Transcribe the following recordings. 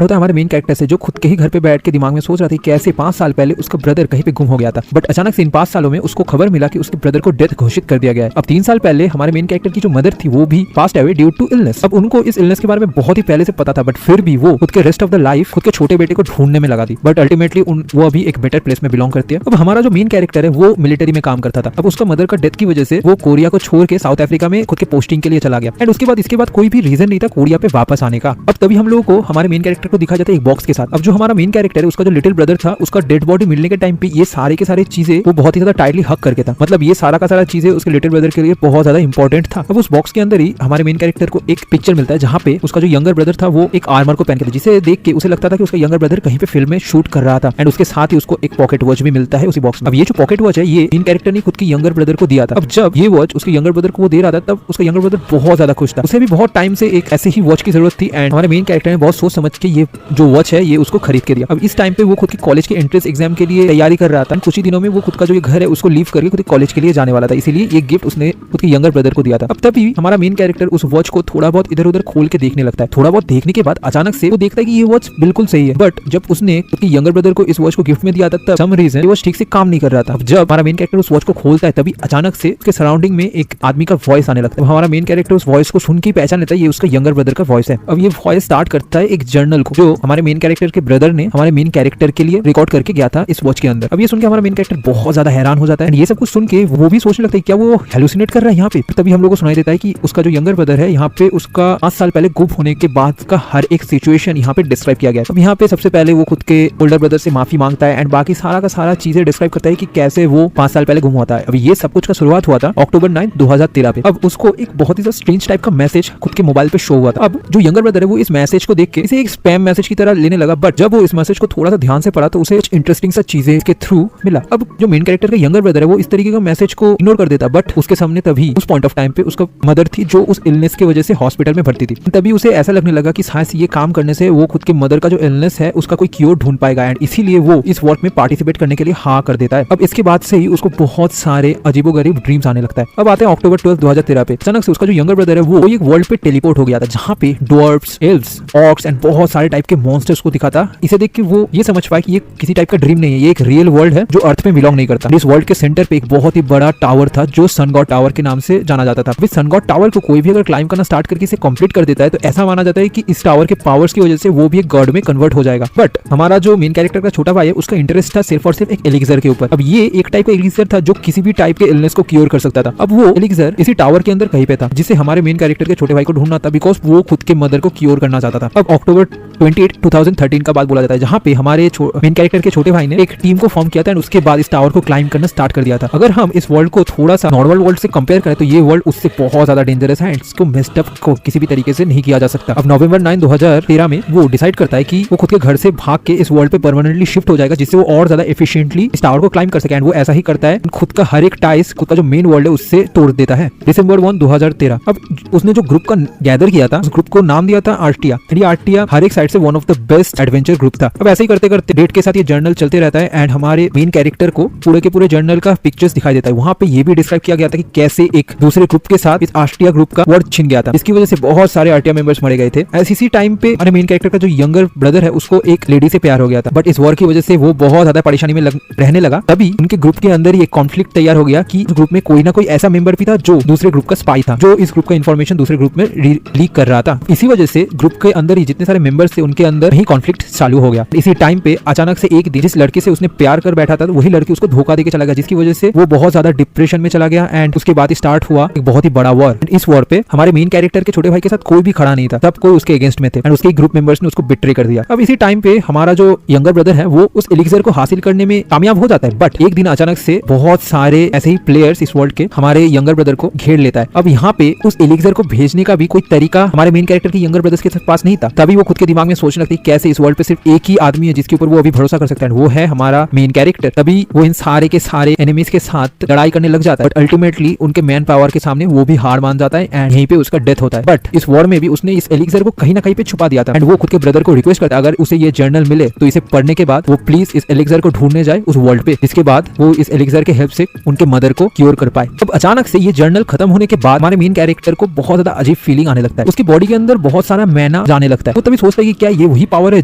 होता है हमारे मेन कैरेक्टर से, जो खुद के ही घर पे बैठ के दिमाग में सोच रहा था कि कैसे 5 साल पहले उसका ब्रदर कहीं पे गुम हो गया था, बट अचानक से इन 5 सालों में उसको खबर मिला कि उसके ब्रदर को डेथ घोषित कर दिया गया है। अब 3 साल पहले हमारे मेन कैरेक्टर की जो मदर थी वो भी passed away due to illness. अब उनको इस इलनेस के बारे में बहुत ही पहले से पता था, बट फिर भी वो खुद के रेस्ट ऑफ द लाइफ खुद के छोटे बेटे को ढूंढने में लगा दी, बट अल्टीमेटली वो अभी एक बेटर प्लेस में बिलोंग करती है। अब हमारा जो मेन कैरेक्टर है वो मिलिट्री में काम करता था। अब उसका मदर का डेथ की वजह से वो कोरिया को छोड़ के साउथ अफ्रीका में खुद के पोस्टिंग के लिए चला गया, एंड इसके बाद कोई भी रीजन नहीं था कोरिया पे वापस आने का। अब तभी हम लोगों को हमारे मेन कैरेक्टर को दिखा जाता है एक बॉक्स के साथ। अब जो हमारा मेन कैरेक्टर है उसका जो लिटिल ब्रदर था, उसका डेड बॉडी मिलने के टाइम पे ये सारे के सारे चीजें वो बहुत ही ज्यादा टाइटली हक करके था, मतलब ये सारा का सारा चीजें उसके लिटिल ब्रदर के लिए बहुत ज्यादा इंपॉर्टेंट था। अब उस बॉक्स के अंदर ही हमारे मेन कैरेक्टर को एक पिक्चर मिलता है जहाँ पे उसका जो यंगर ब्रदर था वो एक आर्मर को पहन के था, जिसे देख के उसे लगता था कि उसका यंगर ब्रदर कहीं पे फिल्म में शूट कर रहा था, एंड उसके साथ ही उसको एक पॉकेट वॉच भी मिलता है उसी बॉक्स में। अब ये जो पॉकेट वॉच है ये मेन कैरेक्टर ने खुद की यंगर ब्रदर को दिया था। अब जब ये वॉच उसके यंगर ब्रदर को वो दे रहा था तब उसका यंगर ब्रदर बहुत ज्यादा खुश था, उसे भी बहुत टाइम से एक ऐसे ही वॉच की जरूरत थी, एंड हमारे मेन कैरेक्टर ने बहुत सोच समझ के ये जो वॉच है ये उसको खरीद के दिया। अब इस टाइम पे वो खुद की कॉलेज के एंट्रेंस एग्जाम के लिए तैयारी कर रहा था, कुछ ही दिनों में वो खुद का जो घर है उसको लीव करके खुद कॉलेज के लिए जाने वाला था, इसीलिए ये गिफ्ट उसने खुद के यंगर ब्रदर को दिया था। अब तभी हमारा मेन कैरेक्टर उस वॉच को थोड़ा बहुत इधर उधर खोल के देखने लगता है। थोड़ा बहुत देखने के बाद अचानक से वो देखता है कि ये वॉच बिल्कुल सही है, बट जब उसने खुद के यंगर ब्रदर को इस वॉच को गिफ्ट में दिया था तब सम रीजन ये वॉच ठीक से काम नहीं कर रहा था। अब जब हमारा मेन कैरेक्टर उस वॉच को खोलता है तभी अचानक से उसके सराउंडिंग में एक आदमी का वॉइस आने लगता है। हमारा मेन कैरेक्टर उस वॉइस को सुन के पहचान लेता है ये उसका यंगर ब्रदर का वॉइस है। अब ये वॉइस स्टार्ट करता है एक जर्नल को जो हमारे मेन कैरेक्टर के ब्रदर ने हमारे मेन कैरेक्टर के लिए रिकॉर्ड करके गया था इस वॉच के अंदर। अब ये सुन के हमारा मेन कैरेक्टर बहुत ज्यादा हैरान हो जाता है, ये सब कुछ सुन के वो भी सोचने लगता है क्या वो हेलुसिनेट कर रहा है यहाँ पे। तभी हम लोग को सुनाई देता है कि उसका जो यंगर ब्रदर है यहाँ पे उसका 5 साल पहले गुम होने के बाद का हर एक सिचुएशन यहाँ पे डिस्क्राइब किया गया है। अब यहाँ पे सबसे पहले वो खुद के ओल्डर ब्रदर से माफी मांगता है, एंड बाकी सारा का सारा चीजें डिस्क्राइब करता है कि कैसे वो 5 साल पहले गुम होता है। अब ये सब कुछ का शुरुआत हुआ था अक्टूबर 9, 2013 पे। अब उसको एक बहुत ही स्ट्रेंज टाइप का मैसेज खुद के मोबाइल पे शो हुआ था। अब जो यंगर ब्रदर है वो इस मैसेज को देख के इसे एक स्पैम मैसेज की तरह लेने लगा, बट जब वो इस मैसेज को थोड़ा सा ध्यान से पढ़ा तो उसे कुछ इंटरेस्टिंग सा चीजें के थ्रू मिला। अब जो मेन कैरेक्टर का यंगर ब्रदर है वो इस तरीके का मैसेज को इग्नोर कर देता, बट उसके सामने तभी उस पॉइंट ऑफ टाइम पे उसका मदर थी जो उस इलनेस की वजह से हॉस्पिटल में भर्ती थी। तभी उसे ऐसा लगने लगा कि शायद ये काम करने से वो खुद के मदर का जो इलनेस है उसका कोई क्योर ढूंढ पाएगा, एंड इसीलिए वो इस वर्क में पार्टिसिपेट करने के लिए हाँ कर देता है। अब इसके बाद से ही उसको बहुत सारे अजीबोगरीब ड्रीम्स आने लगता है। अब आते हैं अक्टूबर 12, 2013 पे। अचानक से उसका जो यंगर ब्रदर है वो एक वर्ल्ड पे टेलीपोर्ट हो गया था जहाँ पे ड्वार्फ्स, एल्व्स, ऑर्क्स एंड बहुत सारे टाइप के मॉन्स्टर्स को दिखा था। इसे देख के वो ये समझ पाया कि ये किसी टाइप का ड्रीम नहीं है, ये एक रियल वर्ल्ड है जो अर्थ में बिलोंग नहीं करता। इस वर्ल्ड के सेंटर पे एक बहुत ही बड़ा टावर था जो सन गॉड टावर के नाम से जाना जाता था। सन गॉड टावर को कोई भी अगर क्लाइंब करना स्टार्ट करके इसे कंप्लीट कर देता है तो ऐसा माना जाता है कि इस टावर के पावर्स की वजह से वो भी एक गॉड में कन्वर्ट हो जाएगा। बट हमारा जो मेन कैरेक्टर का छोटा भाई है उसका इंटरेस्ट था सिर्फ और सिर्फ एक एलिक्सर के ऊपर। अब ये एक टाइप का एलिक्सर था जो किसी भी टाइप के इलनेस को क्योर कर सकता था। अब वो एलिक्सर इसी टावर के अंदर कहीं पे था जिसे हमारे मेन कैरेक्टर के छोटे भाई को ढूंढना था, बिकॉज वो खुद के मदर को क्योर करना चाहता था। अब अक्टूबर 28, 2013 का बात बोला जाता है जहाँ पे हमारे मेन कैरेक्टर के छोटे भाई ने एक टीम को फॉर्म किया था, उसके बाद इस टावर को क्लाइंब करना स्टार्ट कर दिया था। अगर हम इस वर्ल्ड को थोड़ा सा नॉर्मल वर्ल्ड से कंपेयर करें तो ये वर्ल्ड उससे बहुत ज्यादा डेंजरस है, इसको मेस्ड अप को किसी भी तरीके से नहीं किया जा सकता। अब नवंबर 9, 2013 में वो डिसाइड करता है कि वो खुद के घर से भाग के इस वर्ल्ड पे परमानेंटली शिफ्ट हो जाएगा जिससे वो और ज्यादा एफिशिएंटली इस टावर को क्लाइंब कर सके, एंड वो ऐसा ही करता है। खुद का हर एक टाइस खुद का जो मेन वर्ल्ड है उससे तोड़ देता है। दिसंबर 1, 2013। अब उसने जो ग्रुप का गैदर किया था उस ग्रुप को नाम दिया था आर्टिया। ये आर्टिया हर एक साइड से one of the best adventure group था। अब ऐसे ही करते करते डेट के साथ ये जर्नल चलते रहता है, एंड हमारे मेन कैरेक्टर को पूरे के पूरे जर्नल का पिक्चर्स दिखाई देता है। वहाँ पे ये भी डिस्क्राइब किया गया था कि कैसे एक दूसरे ग्रुप के साथ इस आर्टिया ग्रुप का वर्ड छिन गया था, इसकी वजह से बहुत सारे आर्टिया मेंबर्स मरे गए थे। इसी टाइम पे हमारे मेन कैरेक्टर का जो यंगर ब्रदर है उसको एक लेडी से प्यार हो गया था, बट इस वॉर की वजह से वो बहुत ज्यादा परेशानी में रहने लगा। तभी उनके ग्रुप के अंदर ये कॉन्फ्लिक्ट तैयार हो गया कि ग्रुप में कोई ना कोई ऐसा मेंबर भी था जो दूसरे ग्रुप का स्पाई था, जो इस ग्रुप का इन्फॉर्मेशन दूसरे ग्रुप में लीक कर रहा था। इसी वजह से ग्रुप के अंदर ही जितने सारे मेंबर्स थे उनके अंदर ही कॉन्फ्लिक्ट चालू हो गया। इसी टाइम पे अचानक से एक दिन जिस लड़की से उसने प्यार कर बैठा था वही लड़की उसको धोखा देके चला गया, जिसकी वजह से वो बहुत ज्यादा डिप्रेशन में चला गया, एंड उसके बाद स्टार्ट हुआ एक बहुत ही बड़ा वॉर। इस वॉर पे हमारे मेन कैरेक्टर के छोटे भाई के साथ कोई भी खड़ा नहीं था, सब कोई उसके अगेंस्ट में थे, एंड उसके ग्रुप मेंबर्स ने उसको बिट्रे कर दिया। अब इसी टाइम पे हमारा जो यंगर ब्रदर है वो उस एलिक्सर को हासिल करने में कामयाब हो जाता है, बट एक दिन अचानक से बहुत सारे ऐसे ही प्लेयर्स इस वर्ल्ड के हमारे यंगर ब्रदर को घेर लेता है। अब यहाँ पे उस एलिक्सर को भेजने का भी कोई तरीका हमारे मेन कैरेक्टर के यंगर ब्रदर्स के पास नहीं था। तभी वो खुद के दिमाग में सोचने लगती है कैसे इस वर्ल्ड पे सिर्फ एक ही आदमी है जिसके ऊपर वो अभी भरोसा कर सकता है, वो है हमारा मेन कैरेक्टर। तभी वो इन सारे के सारे एनिमीज के साथ लड़ाई करने लग जाता है, बट अल्टीमेटली उनके मैन पावर के सामने वो भी हार मान जाता है, एंड यहीं पे उसका डेथ होता है। बट इस वॉर में भी उसने इस एलिक्सर को कहीं ना कहीं पे छुपा दिया था, एंड वो खुद के ब्रदर को रिक्वेस्ट करता है अगर उसे ये जर्नल मिले तो इसे पढ़ने के बाद वो प्लीज इस एलिक्सर को ढूंढने जाए उस वर्ल्ड पे, जिसके बाद वो इस एलिक्सर के हेल्प से उनके मदर को क्योर कर पाए। अब अचानक से ये जर्नल खत्म होने के बाद हमारे मेन कैरेक्टर को बहुत ज्यादा अजीब फीलिंग आने लगता है, उसकी बॉडी के अंदर बहुत सारा मैना जाने लगता है। वो तभी सोचता है कि क्या ये वही पावर है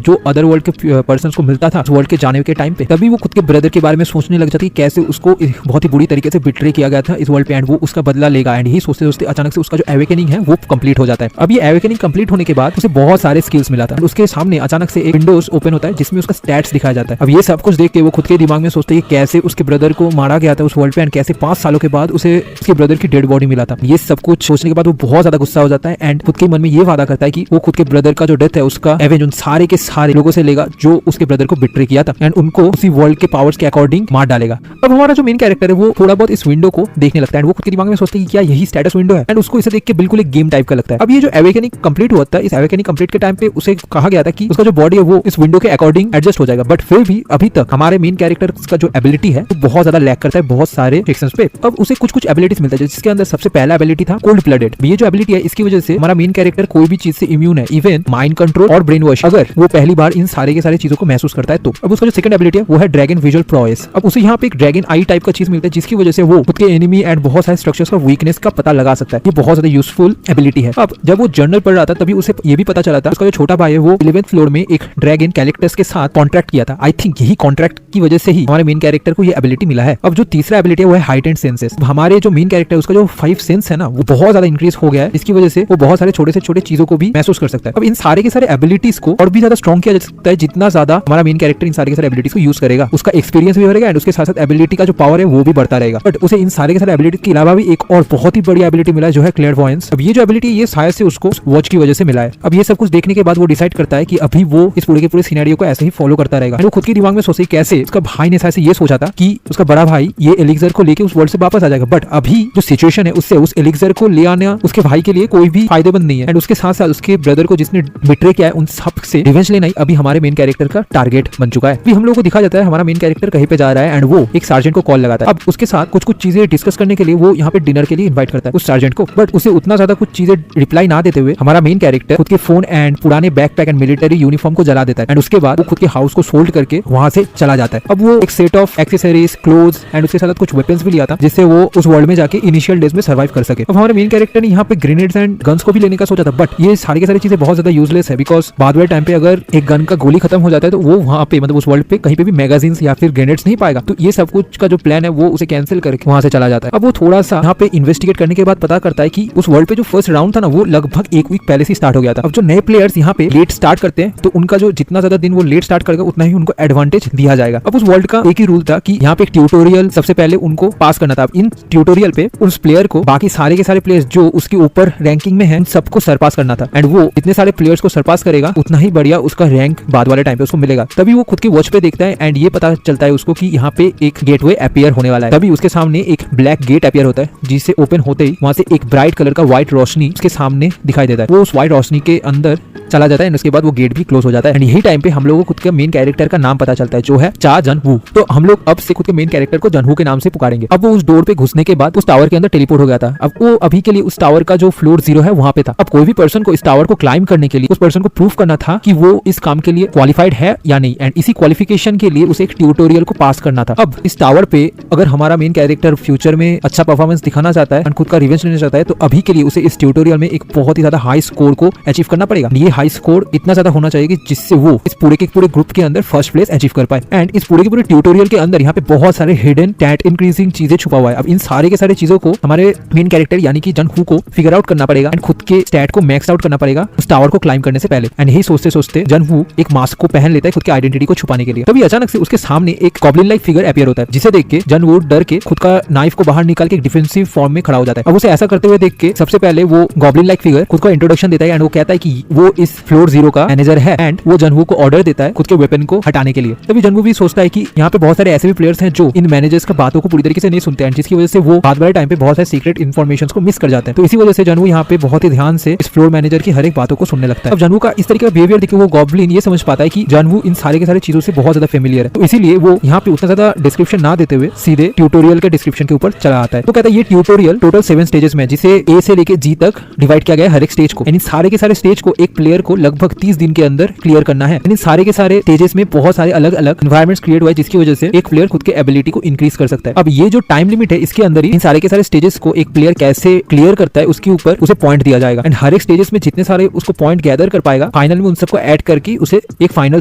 जो अदर वर्ल्ड के पर्सन्स को मिलता था वर्ल्ड के जाने के टाइम पे। तभी वो खुद के ब्रदर के बारे में सोचने लग जाती है कैसे उसको बहुत ही बुरी तरीके से बिट्रे किया गया था इस वर्ल्ड पे एंड वो उसका बदला लेगा। एंड यही सोचते सोचते अचानक से उसका जो एवेकनिंग है वो कंप्लीट हो जाता है। अब ये एवेकनिंग कंप्लीट होने के बाद उसे बहुत सारे स्किल्स मिला था। उसके सामने अचानक से एक विंडोज ओपन होता है जिसमें उसका स्टैट्स दिखाया जाता है। अब ये सब कुछ देख के वो खुद के दिमाग में सोचते हैं कैसे उसके ब्रदर को मारा गया था उस वर्ल्ड पे एंड कैसे 5 सालों के बाद उसे उसके ब्रदर की डेड बॉडी मिला था। ये सब कुछ सोचने के बाद वो बहुत ज्यादा गुस्सा हो जाता है एंड खुद के मन में ये वादा करता है कि वो खुद के ब्रदर का जो डेथ है उसका एवेंज उन सारे के सारे लोगों से लेगा जो उसके ब्रदर को बिट्रे किया था एंड उनको उसी वर्ल्ड के पावर्स के अकॉर्डिंग मार डालेगा। अब हमारा जो मेन कैरेक्टर है वो थोड़ा बहुत इस विंडो को देखने लगता है एंड वो खुद के दिमाग में सोचते हैं कि क्या यही स्टेटस विंडो है एंड उसको इसे देख के बिल्कुल एक गेम टाइप का लगता है। अब ये जो एवेकनिंग कंप्लीट हुआ था इस एवेकनिंग कंप्लीट के टाइम पे उसे कहा गया था कि उसका जो बॉडी है वो इस विंडो के अकॉर्डिंग एडजस्ट हो जाएगा, बट फिर भी अभी तक हमारे मेन कैरेक्टर का जो एबिलिटी है वो बहुत ज्यादा लैक करता है बहुत सारे सेक्शंस पे। अब उसे कुछ कुछ एबिलिटीज मिलता है जिसके अंदर सबसे पहला एबिलिटी था कोल्ड ब्लडेड। ये जो एबिलिटी है इसकी वजह से हमारा मेन कैरेक्टर कोई भी चीज से इम्यून है, इवन माइंड कंट्रोल और ब्रेन वॉश, अगर वो पहली बार इन सारे के सारे चीजों को महसूस करता है तो। अब उसका जो सेकंड एबिलिटी है वो है ड्रैगन विजुअल प्रोएस। अब उसे यहाँ पे एक ड्रैगन आई टाइप का चीज मिलता है जिसकी वजह से वो खुद के एनिमी एंड बहुत सारे स्ट्रक्चर्स का वीकनेस का पता लगा सकता है। ये बहुत ज्यादा यूजफुल एबिलिटी है। अब जब वो जर्नल पढ़ रहा था तभी उसे ये भी पता चला था उसका जो छोटा भाई है वो 11th फ्लोर में एक ड्रैगन कैरेक्टर्स के साथ कॉन्ट्रैक्ट किया था। आई थिंक यही कॉन्ट्रैक्ट की वजह से ही हमारे मेन कैरेक्टर को ये एबिलिटी मिला है। अब जो तीसरा एबिलिटी है वो है हाइटेंड सेंसेस। हमारे जो मेन कैरेक्टर है उसका जो 5 सेंस है ना वो बहुत ज्यादा इंक्रीज हो गया है जिसकी वजह से वो बहुत सारे छोटे से छोटे चीजों को भी महसूस कर सकता है। अब इन सारे के सारे एबिलिटीज को और भी ज्यादा स्ट्रॉन्ग किया जा सकता है जितना ज्यादा हमारा मेन कैरेक्टर इन सारे के सारे एबिलिटीज को यूज करेगा, उसका एक्सपीरियंस भी बढ़ेगा एंड उसके साथ साथ एबिलिटी का जो पावर है वो भी बढ़ता रहेगा। बट उसे इन सारे के सारे एबिलिटी के अलावा भी एक और बहुत ही बढ़िया एबिलिटी मिला है जो है क्लेयरवॉयंस। अब ये जो एबिलिटी ये शायद से उसको वॉच की वजह से मिला है। अब ये सब कुछ देखने के बाद वो डिसाइड करता है कि अभी वो इस पूरे के पूरे सिनेरियो को ऐसे ही फॉलो करता रहेगा। वो खुद के दिमाग में सोचे कैसे उसका भाई ने शायद से ये सोचा था कि उसका बड़ा भाई ये एलिक्सर को लेके उस वर्ल्ड से वापस आ जाएगा, बट अभी जो सिचुएशन है उससे उस एलिक्सर को ले आना उसके भाई के लिए कोई भी फायदेमंद नहीं है एंड उसके साथ साथ उसके ब्रदर को जिसने बिट्रे किया है उन सब से रिवेंज लेना ही अभी हमारे मेन कैरेक्टर का टारगेट बन चुका है। अभी हम लोगों को दिखा जाता है हमारा मेन कैरेक्टर कहीं पे जा रहा है एंड वो एक सार्जेंट को कॉल लगाता है। अब उसके साथ कुछ कुछ चीजें डिस्कस करने के लिए वो यहाँ पे डिनर के लिए इन्वाइट करता है उस सार्जेंट को, बट उसे उतना ज्यादा कुछ चीजें रिप्लाई ना देते हुए हमारा मेन कैरेक्टर खुद के फोन एंड पुराने बैकपैक एंड मिलिट्री यूनिफॉर्म को जला देता है एंड उसके बाद वो खुद के हाउस को सोल्ड करके वहां से चला जाता है। अब वो एक set of accessories clothes and उसके साथ कुछ वेपन्स भी लिया था जिससे वो उस वर्ल्ड में जाके इनिशियल डेज में सर्वाइव कर सके। अब हमारे मेन कैरेक्टर ने यहाँ पे ग्रेनेड्स एंड गन्स को भी लेने का सोचा था, बट ये सारी की सारी चीजें बहुत ज्यादा यूजलेस है बिकॉज बाद वाले टाइम पे अगर एक गन का गोली खत्म हो जाता है तो वो वहाँ पे मतलब उस वर्ल्ड पे कहीं पे भी मैगजीन या फिर ग्रेनेड्स नहीं पाएगा। तो ये सब कुछ का जो प्लान है वो उसे कैंसिल करके वहां से चला जाता है। अब वो थोड़ा सा यहाँ पे इन्वेस्टिगेट करने के बाद पता करता है कि उस वर्ल्ड पे जो फर्स्ट राउंड था ना वो लगभग एक वीक पहले से स्टार्ट हो गया था। अब जो नए प्लेयर्स यहाँ पे लेट स्टार्ट करते हैं तो उनका जो जितना ज्यादा दिन वो लेट स्टार्ट करेगा उतना ही उनको एडवांटेज दिया जाएगा। अब उस वर्ल्ड का एक ही रूल था कि यहाँ पे एक ट्यूटोरियल सबसे पहले उनको पास करना था। इन ट्यूटोरियल पे उस प्लेयर को बाकी सारे के सारे प्लेयर्स जो उसके ऊपर रैंकिंग में है सबको सरपास करना था एंड वो इतने सारे प्लेयर्स को सरपास करेगा उतना ही बढ़िया उसका रैंक बाद वाले टाइम पे उसको मिलेगा। तभी वो खुद की वॉच पे देखता है एंड ये पता चलता है उसको कि यहाँ पे एक गेटवे अपीयर होने वाला है। तभी उसके सामने एक ब्लैक गेट अपीयर होता है जिसे ओपन होते ही वहां से एक ब्राइट कलर का व्हाइट रोशनी उसके सामने दिखाई देता है। वो उस व्हाइट रोशनी के अंदर चला जाता है उसके बाद वो गेट भी क्लोज हो जाता है एंड यही टाइम पे हम लोगों को खुद के मेन कैरेक्टर का नाम पता चलता है जो है चा जन वू। तो हम लोग अब से खुद के मेन कैरेक्टर को जनहू के नाम से पुकारेंगे। अब वो उस डोर पे घुसने के बाद उस टावर के अंदर टेलीपोर्ट हो गया था। अब वो अभी के लिए उस टावर का जो फ्लोर 0 है वहां पे था। अब कोई भी पर्सन को इस टावर को क्लाइम करने के लिए उस पर्सन को प्रूव करना था कि वो इस काम के लिए क्वालिफाइड है या नहीं एंड इसी क्वालिफिकेशन के लिए उसे एक ट्यूटोरियल को पास करना था। अब इस टावर पे अगर हमारा मेन कैरेक्टर फ्यूचर में अच्छा परफॉर्मेंस दिखाना चाहता है एंड खुद का रिवेंज लेना चाहता है तो अभी के लिए उसे इस ट्यूटोरियल में एक बहुत ही ज्यादा हाई स्कोर को अचीव करना पड़ेगा। ये हाई स्कोर इतना ज्यादा होना चाहिए कि जिससे वो इस पूरे के पूरे ग्रुप के अंदर फर्स्ट प्लेस अचीव कर पाए एंड इस पूरे के पूरे ट्यूटोरियल के अंदर यहाँ पे बहुत सारे हिडन टैट इंक्रीजिंग चीजें छुपा हुआ है। अब इन सारे के सारे चीजों को हमारे मेन कैरेक्टर यानी कि जनहू को फिगर आउट करना पड़ेगा एंड खुद के स्टैट को मैक्स आउट करना पड़ेगा उस टावर को क्लाइम करने से पहले। एंड यही सोचते सोचते जनहू एक मास्क को पहन लेता है खुद की आइडेंटिटी को छुपाने के लिए। तभी अचानक से उसके सामने एक गॉब्लिन लाइक फिगर अपीयर होता है जिसे देख के जनहू डर के खुद का नाइफ को बाहर निकाल के एक डिफेंसिव फॉर्म में खड़ा हो जाता है। अब उसे ऐसा करते हुए देख के सबसे पहले वो गॉब्लिन लाइक फिगर खुद को इंट्रोडक्शन देता है एंड वो कहता है कि वो इस फ्लोर 0 का मैनेजर है एंड वो जनहू को ऑर्डर देता है खुद के वेपन को हटाने के लिए। तभी जनहू भी सोचता है कि यहाँ पे बहुत सारे ऐसे भी प्लेयर्स हैं जो इन मैनेजर्स का बातों को पूरी तरीके से नहीं सुनते हैं जिसकी वजह से वो बाद वाले टाइम पे बहुत सारे सीक्रेट इन्फॉर्मेशन को मिस कर जाते हैं। तो इसी वजह से जनहू यहाँ पे बहुत ही ध्यान से इस फ्लोर मैनेजर की हर एक बातों को सुनने लगता है। अब जनहू का इस तरीके का बिहेवियर देख के वो गॉब्लिन ये समझ पाता है कि जनहू इन सारे के सारे चीजों से बहुत ज्यादा फेमिलियर है। तो इसीलिए वो यहाँ पे उतना ज्यादा डिस्क्रिप्शन ना देते हुए सीधे ट्यूटोरियल के डिस्क्रिप्शन के ऊपर चला आता है। तो कहता है ये ट्यूटोरियल टोटल 7 स्टेजेस में जिसे ए से लेके जी तक डिवाइड किया गया है हर एक स्टेज को। इन सारे के सारे स्टेज को एक प्लेयर प्लेयर को लगभग 30 दिन के अंदर क्लियर करना है। इन सारे के सारे स्टेजेस में बहुत सारे अलग अलग एनवायरमेंट्स क्रिएट हुआ है, जिसकी वजह से एक प्लेयर खुद के एबिलिटी को इंक्रीज कर सकता है। अब ये जो टाइम लिमिट है, इसके अंदर ही इन सारे के सारे स्टेजेस को एक प्लेयर कैसे क्लियर करता है उसके ऊपर उसे पॉइंट दिया जाएगा। एंड हर एक स्टेजेस में जितने सारे उसको पॉइंट गैदर कर पाएगा, फाइनल में उन सबको ऐड करके उसे एक फाइनल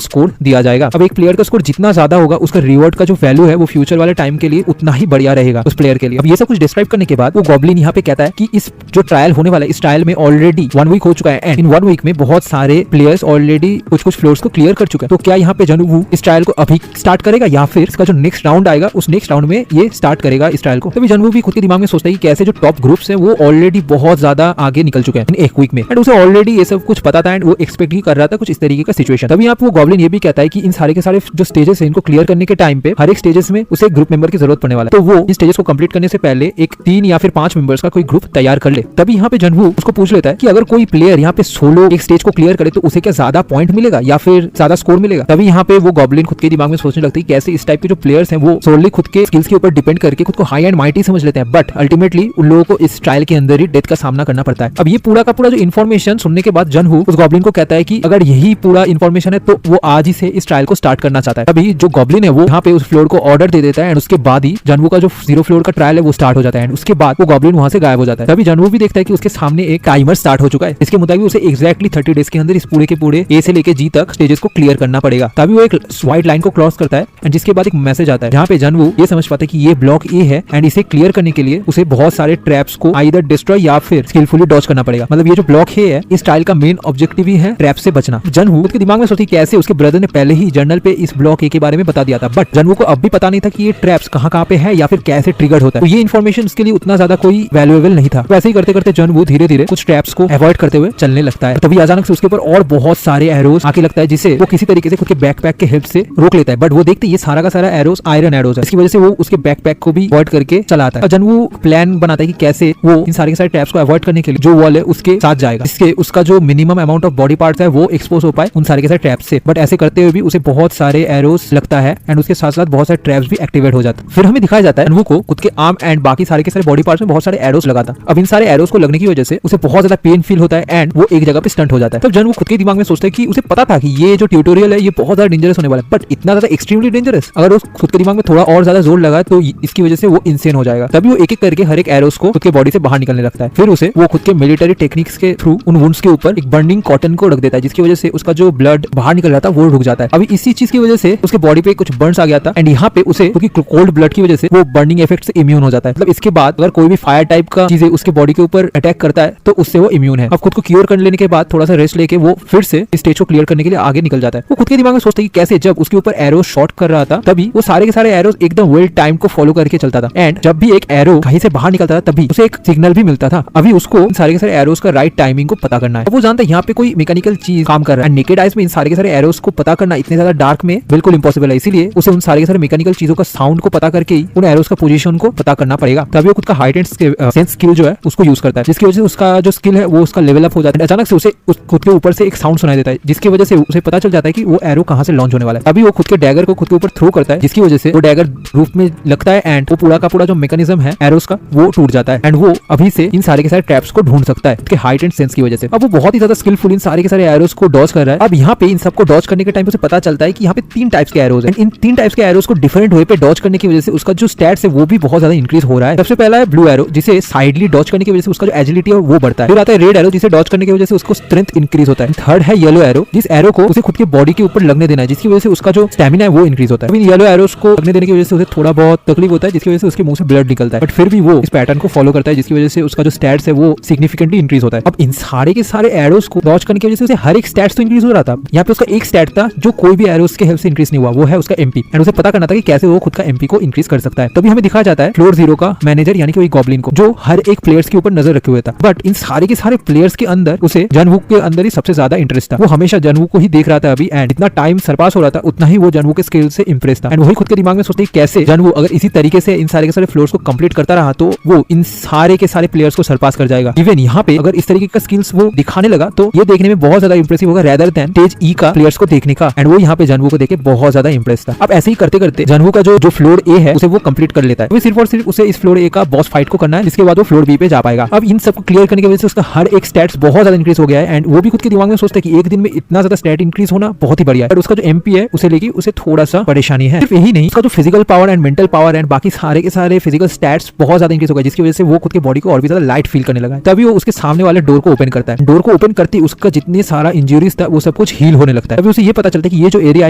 स्कोर दिया जाएगा। अब एक प्लेयर का स्कोर जितना ज्यादा होगा, उसका रिवॉर्ड का जो वैल्यू है वो फ्यूचर वाले टाइम के लिए उतना ही बढ़िया रहेगा उस प्लेयर के लिए। अब ये सब कुछ डिस्क्राइब करने के बाद वो गॉब्लिन यहाँ पे कहता है कि इस जो ट्रायल होने वाला है, इस ट्रायल में ऑलरेडी 1 वीक हो चुका है एंड इन 1 वीक में बहुत सारे प्लेयर्स ऑलरेडी कुछ फ्लोर्स को क्लियर कर चुके हैं। तो क्या यहाँ पे जनवू इस ट्रायल को अभी स्टार्ट करेगा या फिर इसका जो नेक्स्ट राउंड आएगा उस नेक्स्ट राउंड में ये स्टार्ट करेगा इस ट्रायल को। तभी जनवू भी खुद के दिमाग में सोचता है कि कैसे जो टॉप ग्रुप्स हैं वो ऑलरेडी बहुत ज्यादा आगे निकल चुके हैं इन 1 वीक में एंड उसे ऑलरेडी ये सब कुछ पता था एंड वो एक्सपेक्ट ही कर रहा था कुछ इस तरीके का सिचुएशन। तभी यहाँ पे वो गॉब्लिन ये भी कहता है कि इन सारे के सारे जो स्टेजेस है इनको क्लियर करने के टाइम पे हर एक स्टेजेस में उसे ग्रुप मेंबर की जरूरत पड़ने वाला है। तो वो इन स्टेजेस को कंप्लीट करने से पहले एक 3 या फिर 5 मेंबर्स का कोई ग्रुप तैयार कर ले। तभी यहाँ पे जनवू उसको पूछ लेता है कि अगर कोई प्लेयर यहाँ पे सोलो एक स्टेज को क्लियर करे तो उसे क्या ज्यादा पॉइंट मिलेगा या फिर ज्यादा स्कोर मिलेगा। तभी यहाँ पे वो गॉब्लिन खुद के दिमाग में सोचने लगती है कैसे इस टाइप के जो प्लेयर्स हैं वो सोलली खुद के स्किल्स के ऊपर डिपेंड करके खुद को हाई एंड माइटी समझ लेते हैं, बट अल्टीमेटली उन लोगों को इस ट्रायल के अंदर ही डेथ का सामना करना पड़ता है। अब ये पूरा का पूरा जो इन्फॉर्मेशन सुनने के बाद जनवू उस गॉब्लिन को कहता है कि अगर यही पूरा इन्फॉर्मेशन है तो वो आज ही से इस ट्रायल को स्टार्ट करना चाहता है। तभी जो गॉब्लिन है वो यहाँ पे उस फ्लोर को ऑर्डर दे देता है एंड उसके बाद ही जनवू का जो 0 फ्लोर का ट्रायल है वो स्टार्ट हो जाता है एंड उसके बाद वो गॉब्लिन वहां से गायब हो जाता है। तभी जनवू भी देखता है कि उसके सामने एक टाइमर स्टार्ट हो चुका है। इसके मुताबिक उसे एक्जैक्टली 30 डेज के अंदर इस पूरे के पूरे ए से लेके जी तक स्टेजेस को क्लियर करना पड़ेगा। तभी वो एक व्हाइट लाइन को क्रॉस करता है एंड जिसके बाद एक मैसेज आता है जहाँ पे जनवू ये समझ पाता है कि ये ब्लॉक ए है एंड इसे क्लियर करने के लिए उसे बहुत सारे ट्रैप्स को आइदर डिस्ट्रॉय या फिर स्किलफुली डॉज करना पड़ेगा। मतलब ये जो ब्लॉक है इस ट्रायल का मेन ऑब्जेक्टिव ही है ट्रैप से बचना। जनवू के दिमाग में सोचती कैसे उसके ब्रदर ने पहले ही जर्नल पे इस ब्लॉक ए के बारे में बता दिया था, बट जनवू को अब भी पता नहीं था कि ये ट्रैप्स कहाँ पे है या फिर कैसे ट्रिगर्ड होता है। तो ये इन्फॉर्मेशन उसके लिए उतना ज्यादा कोई वैल्यूएबल नहीं था। वैसे ही करते करते जनवू धीरे धीरे कुछ ट्रैप्स को अवॉइड करते हुए चलने लगता है। तभी अचानक से उसके ऊपर और बहुत सारे एरोज आके लगता है जिसे वो किसी तरीके से खुद के बैकपैक के हेल्प से रोक लेता है, बट वो देखते ये सारा का सारा एरोज आयरन एरोज है। इसकी वजह से वो उसके बैकपैक को भी अवॉइड करके चलाता है। जनवू प्लान बनाता है कि कैसे वो इन सारे के सारे ट्रैप्स को अवॉइड करने के लिए जो वॉल है उसके साथ जाएगा, इसके उसका जो minimum amount of body parts है वो एक्सपोज हो पाए उन सारे के सारे ट्रैप्स से। बट ऐसे करते हुए भी उसे बहुत सारे एरोज लगता है एंड उसके साथ साथ बहुत सारे ट्रैप्स भी एक्टिवेट हो जाते हैं। फिर हमें दिखाया जाता है जनवू को खुद के आर्म एंड बाकी सारे के सारे बॉडी पार्ट्स में बहुत सारे एरोज लगाता। अब इन सारे एरोज को लगने की वजह से उसे बहुत ज्यादा पेन फील होता है एंड वो एक जगह पे स्टंट हो जाता है। तब जनवू खुद के दिमाग में सोचता है कि उसे पता था कि ये जो ट्यूटोरियल है ये बहुत ज्यादा डेंजरस होने वाला है, बट इतना ज्यादा एक्सट्रीमली डेंजरस अगर वो खुद के दिमाग में थोड़ा और ज्यादा जोर लगा तो इसकी वजह से वो इंसेन हो जाएगा। तभी वो एक एक करके हर एक एरोस को खुद के बॉडी से बाहर निकलने लगता है। फिर उसे वो खुद के मिलिटरी टेक्निक्स के थ्रू उन वुंड्स के ऊपर एक बर्निंग कॉटन को रख देता है, जिसकी वजह से उसका जो ब्लड बाहर निकल रहा था वो रुक जाता है। अभी इसी चीज की वजह से उसके बॉडी पे कुछ बर्न्स आ गया था एंड यहाँ पे उसे क्योंकि कोल्ड ब्लड की वजह से वो बर्निंग इफेक्ट से इम्यून हो जाता है। मतलब इसके बाद अगर कोई भी फायर टाइप का चीजें उसके बॉडी के ऊपर अटैक करता है तो उससे वो इम्यून है। अब खुद को क्योर कर लेने के बाद थोड़ा सा रेस्ट लेके वो फिर से इस स्टेज को क्लियर करने के लिए आगे निकल जाता है। वो खुद के दिमाग में सोचता है कि कैसे जब उसके ऊपर एरो शॉट कर रहा था तभी वो सारे के सारे एरोस एकदम वेल टाइम को फॉलो करके चलता था एंड जब भी एक एरो कहीं से बाहर निकलता था तभी उसे एक सिग्नल भी मिलता था। अभी उसको इन सारे के सारे एरोस का राइट टाइमिंग को पता करना है। अब वो जानता है यहाँ पे कोई मैकेनिकल चीज काम कर रहा है। नेकेड आइज में इन सारे के सारे एरोस को पता करना इतने ज्यादा डार्क में बिल्कुल इम्पॉसिबल है, इसीलिए उसे उन सारे के सारे मैकेनिकल चीजों का साउंड को पता करके ही उन एरोस का पोजीशन को पता करना पड़ेगा। तभी वो खुद का हाइट एंड सेंस स्किल जो है उसको यूज करता है, जिसकी वजह से उसका जो स्किल है वो उसका लेवल अप हो जाता है। अचानक से उसे खुद के ऊपर से एक साउंड सुनाई देता है, जिसकी वजह से उसे पता चल जाता है कि वो एरो कहाँ से लॉन्च होने वाला है। अभी वो खुद के डैगर को खुद के ऊपर थ्रो करता है, जिसकी वजह से वो डैगर रूफ में लगता है एंड वो पूरा का पूरा जो मैकेनिज्म है एरोस का वो टूट जाता है एंड वो अभी से इन सारे के सारे ट्रैप्स को ढूंढ सकता है उसके हाइट एंड सेंस की वजह से। अब वो बहुत ही ज्यादा स्किलफुल इन सारे के सारे एरोस को डॉज कर रहा है। अब यहाँ पे इन सबको डॉज करने के टाइम उसे पता चलता है कि यहाँ पे 3 टाइप्स के एरोस हैं। इन 3 टाइप्स के एरोस को डिफरेंट वे पे डॉज करने की वजह से उसका जो स्टैट्स है वो भी बहुत ज्यादा इंक्रीज हो रहा है। सबसे पहला है ब्लू एरो, जिसे साइडली डॉज करने की वजह से उसका जो एजिलिटी है वो बढ़ता है। फिर आता है रेड एरो, जिसे डॉज करने की वजह से उसको स्ट्रेंथ इंक्रीज होता है। थर्ड है येलो एरो, जिस एरो को उसे खुद के बॉडी के ऊपर लगने देना है, जिसकी वजह से उसका जो स्टैमिना है वो इंक्रीज होता है। इन येलो एरोस को लगने देने की वजह से उसे थोड़ा बहुत तकलीफ होता है, जिसकी वजह से उसके मुंह से ब्लड निकलता है, बट फिर भी वो इस पैटर्न को फॉलो करता है, जिसकी वजह से उसका जो स्टैट्स है वो सिग्निफिकेंटली इंक्रीज होता है। अब इन सारे के सारे एरोस को डॉज करने की वजह से उसे हर एक स्टैट्स तो इंक्रीज हो रहा था। यहाँ पे उसका एक स्टैट था जो कोई भी एरोस के हेल्प से इंक्रीज नहीं हुआ, वो है उसका एमपी एंड उसे पता करना था कि कैसे वो खुद का एमपी को इंक्रीज कर सकता है। तभी हमें दिखाया जाता है फ्लोर 0 का मैनेजर यानी कि वही गॉब्लिन को, जो हर एक प्लेयर्स के ऊपर नजर रखे हुए था, बट इन सारे के सारे प्लेयर्स के अंदर उसे जनवूक के अंदर ही सबसे ज्यादा इंटरेस्ट था। वो हमेशा जनवूक को ही देख रहा था अभी एंड जितना टाइम सरपास हो रहा था उतना ही वो जनवूक के स्किल से इंप्रेस था एंड वही खुद के दिमाग में सोचते कैसे जनवूक अगर इसी तरीके से इन सारे के सारे फ्लोर्स को कंप्लीट करता रहा तो वो इन सारे के सारे प्लेयर्स को सरपास कर जाएगा। इवन यहाँ पे अगर इस तरीके का स्किल्स वो दिखाने लगा तो ये देखने में बहुत ज्यादा इंप्रेसिव होगा रेदर देन स्टेज ई का प्लेयर्स को देखने का एंड वो यहाँ पे जनवूक को देख के बहुत ज्यादा इंप्रेस था। अब ऐसे ही करते करते जनवूक का जो फ्लोर ए है उसे वो कंप्लीट कर लेता है। सिर्फ और सिर्फ उसे इस फ्लोर ए का बॉस फाइट को करना है, जिसके बाद वो फ्लोर बी पे जा पाएगा। अब इन सबको क्लियर करने की वजह से उसका हर एक स्टैट्स बहुत ज्यादा इंक्रीज हो गया है एंड वो भी भी खुद के दिमाग में सोचता है कि एक दिन में इतना ज्यादा स्टैट इंक्रीज होना बहुत ही बढ़िया है, बट उसका जो एमपी है उसे लेके उसे थोड़ा सा परेशानी है। सिर्फ यही नहीं, उसका जो physical power and mental power and बाकी सारे के सारे फिजिकल स्टैट्स बहुत ज्यादा इंक्रीज हो गए, जिसकी वजह से वो खुद के बॉडी को और भी ज्यादा लाइट फील करने लगा है। तभी वो उसके सामने वाले डोर को ओपन करता है। डोर को ओपन करते ही उसका जितने सारा इंजरीज था वो सब कुछ हील होने लगता है। तभी उसे ये पता चलता है कि ये जो एरिया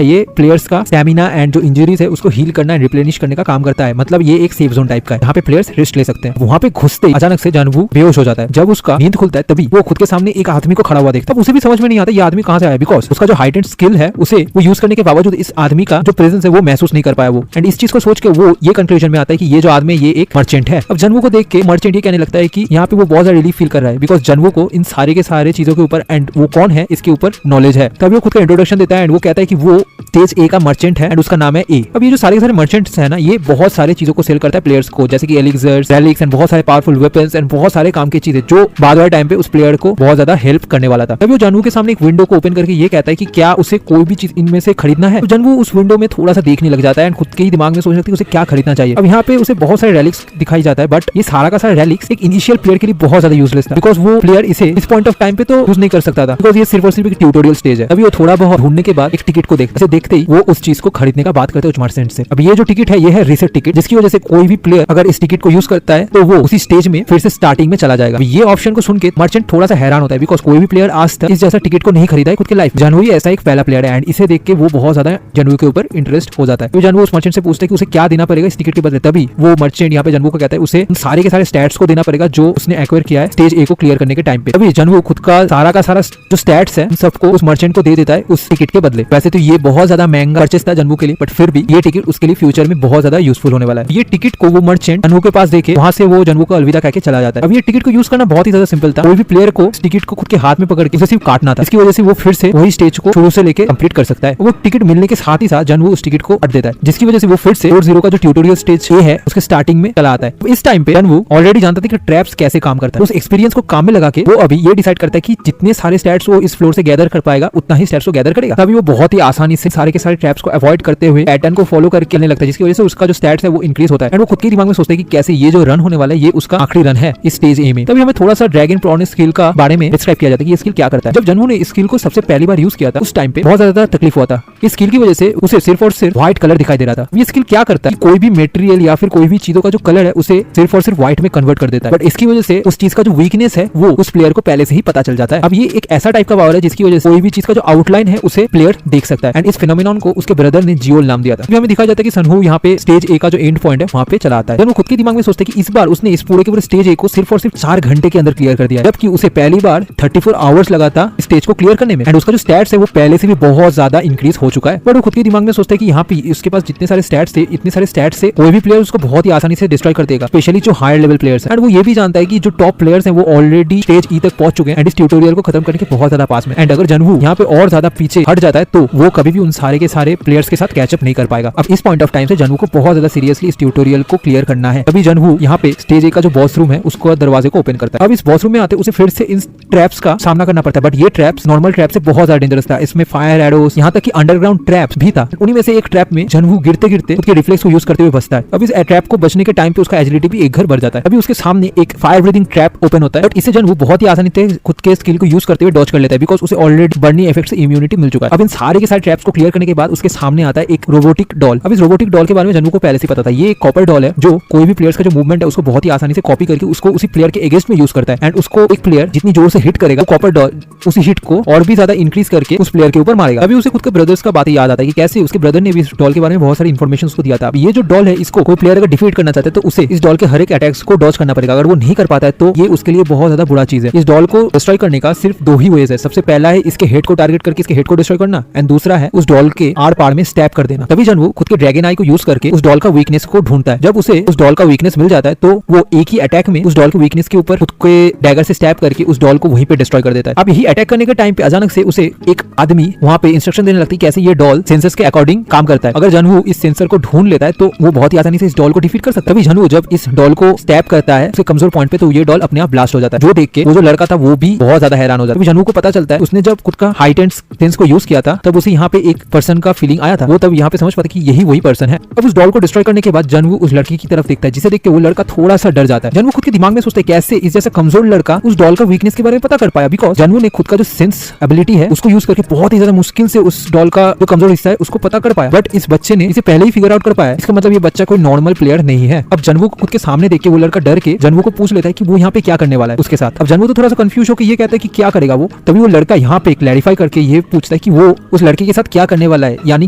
ये प्लेयर्स का स्टैमिना एंड जो इंजरीज है उसको हील करना एंड रिप्लेनिश करने का काम करता है। मतलब ये एक सेफ जोन टाइप का है, यहाँ पे प्लेयर्स रेस्ट ले सकते हैं। वहाँ पे घुसते ही अचानक से जानवू बेहोश हो जाता है। जब उसका नींद खुलता है तभी वो खुद के सामने एक आदमी को खड़ा हुआ देखता है। उसे भी समझ में नहीं आता ये आदमी कहाँ से आया, बिकॉज उसका जो हाइट एंड स्किल है उसे वो यूज करने के बावजूद इस आदमी का जो प्रेजेंस है वो महसूस नहीं कर पाया वो। एंड इस चीज को सोच के वो ये कंक्लूजन में आता है कि ये जो आदमी ये एक मर्चेंट है। अब जानवू को देख के मर्चेंट ये कहने लगता है कि यहाँ पे वो बहुत ज्यादा रिलीफ फील कर रहा है, बिकॉज जानवू को इन सारे के सारे चीजों के ऊपर एंड वो कौन है इसके ऊपर नॉलेज है। तभी वो खुद का इंट्रोडक्शन देता है एंड वो कहता है कि वो स्टेज ए का मर्चेंट है एंड उसका नाम है ए। अब ये जो सारे के सारे मर्चेंट्स है ना, ये बहुत सारे चीजों को सेल करता है प्लेयर्स को, जैसे कि एलिक्सर्स, रेलिक्स एंड बहुत सारे पावरफुल वेपन्स एंड बहुत सारे काम की चीजें जो बाद वाले टाइम पे उस प्लेयर को बहुत ज्यादा हेल्प करने वाला था। तभी वो जानवू के सामने एक विंडो को ओपन करके ये कहता है कि क्या उसे कोई भी चीज इनमें से खरीदना है। तो जानवू उस विंडो में थोड़ा सा देखने लग जाता है एंड खुद के ही दिमाग में सोच सकती है उसे क्या खरीदना चाहिए। अब यहाँ पे उसे बहुत सारे रेलिक्स दिखाई जाता है, बट ये सारा का सारा रेलिक्स एक इनिशियल प्लेयर के लिए बहुत ज्यादा यूजलेस था, बिकॉज वो प्लेयर इसे इस पॉइंट ऑफ टाइम पे तो यूज नहीं कर सकता था, बिकॉज ये सिर्फ और सिर्फ एक ट्यूटोरियल स्टेज है। अभी वो थोड़ा बहुत ढूंढने के बाद एक टिकट को देखते ही वो उस चीज को खरीदने का बात करते हैं उस मर्चेंट से। अब ये जो टिकट है ये है रीसेट टिकट, जिसकी वजह से कोई भी प्लेयर अगर इस टिकट को यूज करता है तो वो उसी स्टेज में फिर से स्टार्टिंग में चला जाएगा। ये ऑप्शन को सुन के मर्चेंट थोड़ा सा हैरान होता है, बिकॉज कोई भी प्लेयर आज तक इस जैसा टिकट को नहीं खरीदा है खुद के लाइफ। जानवू ऐसा एक पहला प्लेयर है एंड इसे देख के वो बहुत ज्यादा जानवू के ऊपर इंटरेस्ट हो जाता है। तो जानवू उस मर्चेंट से पूछता है कि उसे क्या देना पड़ेगा इस टिकट के बदले। तभी वो मर्चेंट यहाँ पे जानवू को कहता है उसे सारे के सारे स्टैट्स को देना पड़ेगा जो उसने एक्वायर किया है स्टेज ए को क्लियर करने के टाइम पे। तभी जानवू खुद का सारा जो स्टैट्स है सबको उस मर्चेंट को दे देता है उस टिकट के बदले। वैसे तो ये बहुत ज्यादा महंगा परचेस था जानवू के लिए, बट फिर भी ये टिकट उसके लिए फ्यूचर में बहुत ज्यादा यूजफुल होने वाला है। ये टिकट को वो मर्चेंट जानवू के पास देके वहां से वो जानवू को अलविदा कहके चला जाता है। अब ये टिकट को यूज करना बहुत ही ज्यादा सिंपल था। कोई भी प्लेयर को इस टिकट को खुद के हाथ में पकड़ के उसे सिर्फ काटना था, इसकी वजह से वो फिर से वही स्टेज को शुरू से लेके कंप्लीट कर सकता है। वो टिकट मिलने के साथ ही साथ जानवू उस टिकट को काट देता है, जिसकी वजह से वो फिर से रोड जीरो का जो ट्यूटोरियल स्टेज ए है उसके स्टार्टिंग में चला आता है। इस टाइम पे जानवू ऑलरेडी जानता था कि ट्रैप्स कैसे काम करता है। उस एक्सपीरियंस को काम में लगा के वो अभी ये डिसाइड करता है कि जितने सारे स्टैट्स वो इस फ्लोर से गैदर कर पाएगा उतना ही स्टैट्स को गैदर करेगा। तभी वो बहुत ही आसानी से सारे के सारे ट्रैप्स को अवॉइड करते हुए पैटर्न को फॉलो करके चलने लगता है, जिसकी वजह से उसका जो स्टैट्स है वो इंक्रीज होता है एंड वो खुद के दिमाग में सोचता है कि कैसे ये जो रन होने वाला है ये उसका आखिरी रन है इस स्टेज ए में। तभी हमें थोड़ा सा ड्रैगन प्रॉन स्किल का बारे में डिस्क्राइब किया जाता है कि ये स्किल क्या करता है। जब जानवू ने इस स्किल को सबसे पहली बार यूज किया था उस टाइम पे बहुत ज्यादा तकलीफ हुआ था। इस स्किल की वजह से उसे सिर्फ और सिर्फ व्हाइट कलर दिखाई दे रहा था। ये स्किल क्या करता है, कोई भी मटेरियल या फिर कोई भी चीजों का जो कलर है उसे सिर्फ और सिर्फ व्हाइट में कन्वर्ट कर देता है, बट इसकी वजह से उस चीज का जो वीकनेस है वो उस प्लेयर को पहले से ही पता चल जाता है। अब ये एक ऐसा टाइप का पावर है जिसकी वजह से कोई भी चीज का जो आउटलाइन है उसे प्लेयर देख सकता है एंड इस फिनोमेनन को उसके ब्रदर ने जियोल नाम दिया था। हमें दिखाया जाता है कि सनहू यहाँ पे स्टेज ए का जो एंड पॉइंट है वहाँ पे चला आता है। वो खुद के दिमाग में सोचते हैं कि इस बार उसने इस पूरे के पूरे स्टेज ए को सिर्फ और सिर्फ 4 घंटे के अंदर क्लियर कर दिया, जबकि उसे पहली बार 34 आवर्स लगा था स्टेज को क्लियर करने में एंड उसका जो स्टैट्स है वो पहले से भी बहुत ज्यादा इंक्रीज हो चुका है। बट वो खुद के दिमाग में सोचता है कि यहाँ पे उसके पास जितने सारे स्टैट्स थे इतने सारे स्टैट्स से कोई भी प्लेयर उसको बहुत ही आसानी से डिस्ट्रॉय कर देगा, स्पेशली जो हायर लेवल प्लेयर्स हैं। एंड वो ये भी जानता है कि जो टॉप प्लेयर्स हैं वो ऑलरेडी स्टेज ई तक पहुंच चुके हैं एंड इस ट्यूटोरियल को खत्म करने के बहुत ज्यादा पास में। एंड अगर जानवू यहाँ पे और ज्यादा पीछे हट जाता है तो वो कभी भी उन सारे के सारे प्लेयर्स के साथ कैचअप नहीं कर पाएगा। अब इस पॉइंट ऑफ टाइम से जानवू को बहुत ज्यादा सीरियसली इस ट्यूटोरियल को क्लियर करना है। अभी जानवू यहाँ पे स्टेज ए का जो बॉस रूम है उसको दरवाजे को ओपन करता है। अब इस बॉस रूम में आते उसे फिर से इन ट्रैप्स का सामना करना पड़ता है, बट ये ट्रैप्स नॉर्मल ट्रैप से बहुत ज्यादा डेंजरस था। इसमें फायर एरोस यहाँ तक कि अंडरग्राउंड ट्रैप्स भी था। उन्हीं में से एक ट्रैप में जानवू गिरते गिरते उसके रिफ्लेक्स को यूज करते हुए बचता है। अब इस ट्रैप को बचने के टाइम पे उसका एजिलिटी भी एक घर भर जाता है। अभी उसके सामने एक फायर ब्रीथिंग ट्रैप ओपन होता है, बट इसे जानवू बहुत ही आसानी से खुद के स्किल को यूज करते हुए डॉज कर लेता है, बिकॉज उसे ऑलरेडी बर्निंग इफेक्ट से इम्यूनिटी मिल चुका है। अब इन सारे के सारे ट्रैप्स को क्लियर करने के बाद उसके सामने आता है एक रोबोटिक डॉल। अब इस रोबोटिक डॉल के बारे में जानवू को पहले से पता था। ये एक कॉपर डॉल है जो कोई भी प्लेयर्स का जो मूवमेंट है उसको बहुत ही आसानी से कॉपी करके उसको उसी प्लेयर के अगेंस्ट में यूज करता है एंड उसको एक प्लेयर जितनी जोर से हिट करेगा कॉपर डॉल उसी हिट को और भी ज्यादा इंक्रीज करके उस प्लेयर के ऊपर मारेगा। अभी उसे खुद के ब्रदर्स का बात याद आता है कि कैसे उसके ब्रदर ने भी इस डॉल के बारे में बहुत सारी इन्फॉर्मेशन उसको दिया था। अब ये जो डॉल है इसको कोई प्लेयर अगर डिफीट करना चाहता है तो उसे इस डॉल के हर एक अटैक्स को डॉज करना पड़ेगा। अगर वो नहीं कर पाता है तो ये उसके लिए बहुत ज्यादा बुरा चीज है। इस डॉल को डिस्ट्रॉय करने का सिर्फ 2 ही वेज है। सबसे पहला है इसके हेड को टारगेट करके इसके हेड को डिस्ट्रॉय करना एंड दूसरा है उस डॉल के आर पार में स्टैप कर देना। तभी जानवू खुद के ड्रैगन आई को यूज करके उस डॉल का वीकनेस को ढूंढता है। जब उसे उस डॉल का वीकनेस मिल जाता है तो वो एक ही अटैक में उस डॉल के वीकनेस के ऊपर खुद के डैगर से स्टैप करके उस डॉल को वहीं पे डिस्ट्रॉय कर देता है। अब यही अटैक करने के टाइम पे अचानक से उसे एक आदमी वहां पे इंस्ट्रक्शन देने लगती है कैसे कैसे ये डॉल सेंसर्स के अकॉर्डिंग काम करता है। अगर जनवू इस सेंसर को ढूंढ लेता है तो वो बहुत ही आसानी से इस डॉल को डिफीट कर सकता है। तभी जनवू जब इस डॉल को स्टैप करता है उसके कमजोर पॉइंट पे तो ये डॉल अपने आप ब्लास्ट हो जाता है। जो देख के वो जो लड़का था वो भी बहुत ज्यादा हैरान हो जाता है। जनवू को पता चलता है उसने जब खुद का हाइट एंड सेंस को यूज किया था तब उसे यहाँ पे एक पर्सन का फीलिंग आया था। वो तब यहाँ पे समझ पाता कि यही वही पर्सन है। अब उस डॉल को डिस्ट्रॉय करने के बाद जनवू उस लड़की की तरफ देखता है जिसे देख के वो लड़का थोड़ा सा डर जाता है। जनवू खुद के दिमाग में सोचता है कैसे इस जैसा कमजोर लड़का उस डॉल का वीकनेस के बारे में पता कर पाया। बिकॉज जनवू ने खुद का जो सेंस एबिलिटी है उसको यूज करके बहुत ही ज्यादा मुश्किल से उस डॉल का जो कमजोर हिस्सा है उसको पता कर पाया। बट इस बच्चे ने इसे पहले ही फिगर आउट कर पाया। इसका मतलब ये बच्चा कोई नॉर्मल प्लेयर नहीं है। अब जनवू को खुद के सामने देख के वो लड़का डर के जनवू को पूछ लेता है कि वो यहाँ पे क्या करने वाला है उसके साथ। अब जनवू तो थोड़ा सा कंफ्यूज होकर ये कहता है कि क्या करेगा वो। तभी वो लड़का यहाँ पे क्लैरिफाई करके ये पूछता है कि वो उस लड़के के साथ क्या करने वाला है, यानी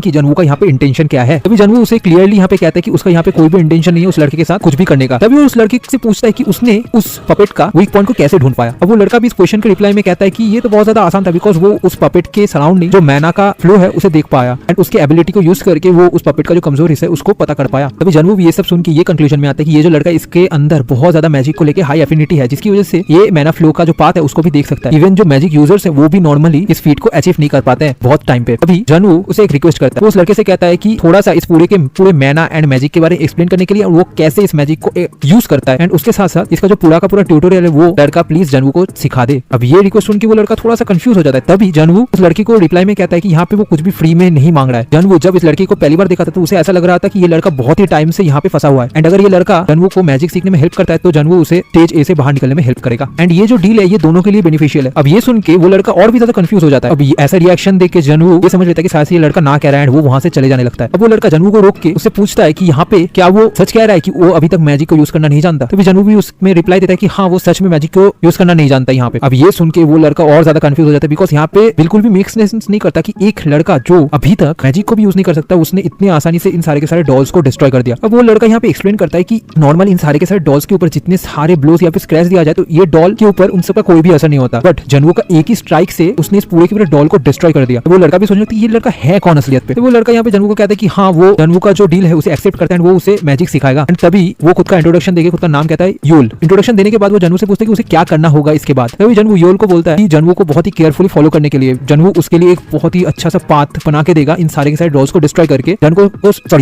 कि जनवू का यहाँ पे इंटेंशन क्या है। तभी जनवू उसे क्लियरली यहाँ पे कहता है कि उसका यहाँ पे कोई भी इंटेंशन नहीं है उस लड़के के साथ कुछ भी करने का। तभी वो उस लड़के से पूछता है कि उसने उस पपेट का वीक पॉइंट को कैसे ढूंढ पाया। अब वो लड़का भी इस क्वेश्चन के रिप्लाई में कहता है कि ये तो बहुत ज्यादा आसान था बिकॉज वो उस पपेट के सराउंडिंग जो मैना का फ्लो है उसे देख पाया एंड उसके एबिलिटी को यूज करके वो उस पपेट का जो कमजोर हिस्सा है उसको पता कर पाया। तभी जनवू भी ये सब सुन के ये कंक्लूजन में आता है कि ये जो लड़का इसके अंदर बहुत ज्यादा मैजिक को लेकर हाई एफिनिटी है जिसकी वजह से ये मैना फ्लो का जो पाथ है उसको भी देख सकता है। इवन जो मैजिक यूजर्स है वो भी नॉर्मली इस फीट को अचीव नहीं कर पाते हैं बहुत टाइम पे। तभी जनवू उसे एक रिक्वेस्ट करता है। वो उस लड़के से कहता है कि थोड़ा सा इस पूरे मैना एंड मैजिक के बारे में एक्सप्लेन करने के लिए वो कैसे इस मैजिक को यूज करता है एंड उसके साथ साथ इसका जो पूरा का पूरा ट्यूटोरियल है वो लड़का प्लीज जनवू को सिखा दे। अब ये रिक्वेस्ट सुन के वो लड़का थोड़ा सा कंफ्यूज हो जाता है। तभी जनवू उस लड़की को रिप्लाई में कहता है कि यहाँ पे वो कुछ भी फ्री में नहीं मांग रहा है। जनवू जब इस लड़की को पहली बार देखा था तो उसे ऐसा लग रहा था कि ये लड़का बहुत ही टाइम से यहाँ पे फंसा हुआ है एंड अगर ये लड़का जनवू को मैजिक सीखने में हेल्प करता है तो जनवू उसे स्टेज ए से बाहर निकलने में हेल्प करेगा एंड ये जो डील है ये दोनों के लिए बेनिफिशियल है। अब ये सुन के वो लड़का और भी ज्यादा कंफ्यूज हो जाता है। अब ऐसा रिएक्शन देख के जनवू ये समझ लेता है कि शायद ये लड़का ना कह रहा है एंड वो वहां से चले जाने लगता है। अब वो लड़का जनवू को रोक के उससे पूछता है कि यहाँ पे क्या वो सच कह रहा है कि वो अभी तक मैजिक को यूज करना नहीं जानता। तभी जनवू भी उसमें रिप्लाई देता है कि हाँ वो सच में मैजिक को यूज करना नहीं जानता यहाँ पे। अब ये सुन के वो लड़का और ज्यादा कंफ्यूज हो जाता है बिकॉज यहाँ पे बिल्कुल भी मेक सेंस नहीं करता कि एक लड़का जो अभी तक मैजिक को भी यूज नहीं कर सकता उसने इतनी आसानी से इन सारे के सारे डॉल्स को डिस्ट्रॉय कर दिया। अब वो लड़का यहाँ पे एक्सप्लेन करता है कि नॉर्मल इन सारे के सारे डॉल्स के ऊपर जितने सारे ब्लोज या फिर स्क्रैच दिया जाए तो ये डॉल के ऊपर उन सबका कोई भी असर नहीं होता बट जनवू का एक ही स्ट्राइक से उसने इस पूरे के पूरे डॉल को डिस्ट्रॉय कर दिया। वो लड़का भी सोचने लगता है ये लड़का है कौन असलियत पे। तो वो लड़का यहाँ पे जनवू को कहता है कि हाँ वो जनवू का जो डील है उसे एक्सेप्ट करता है वो उसे मैजिक सिखाएगा एंड तभी वो खुद का इंट्रोडक्शन देके खुद का नाम कहता है योल। इंट्रोडक्शन देने के बाद वो जनवू से पूछता है कि उसे क्या करना होगा इसके बाद। तभी जनवू योल को बोलता है कि जनवू को बहुत ही केयरफुली फॉलो करने के लिए जनवू उसके लिए एक बहुत ही अच्छा सा पाथ बना के देगा इन सारे के सारे डॉल्स को डिस्ट्रॉय करके।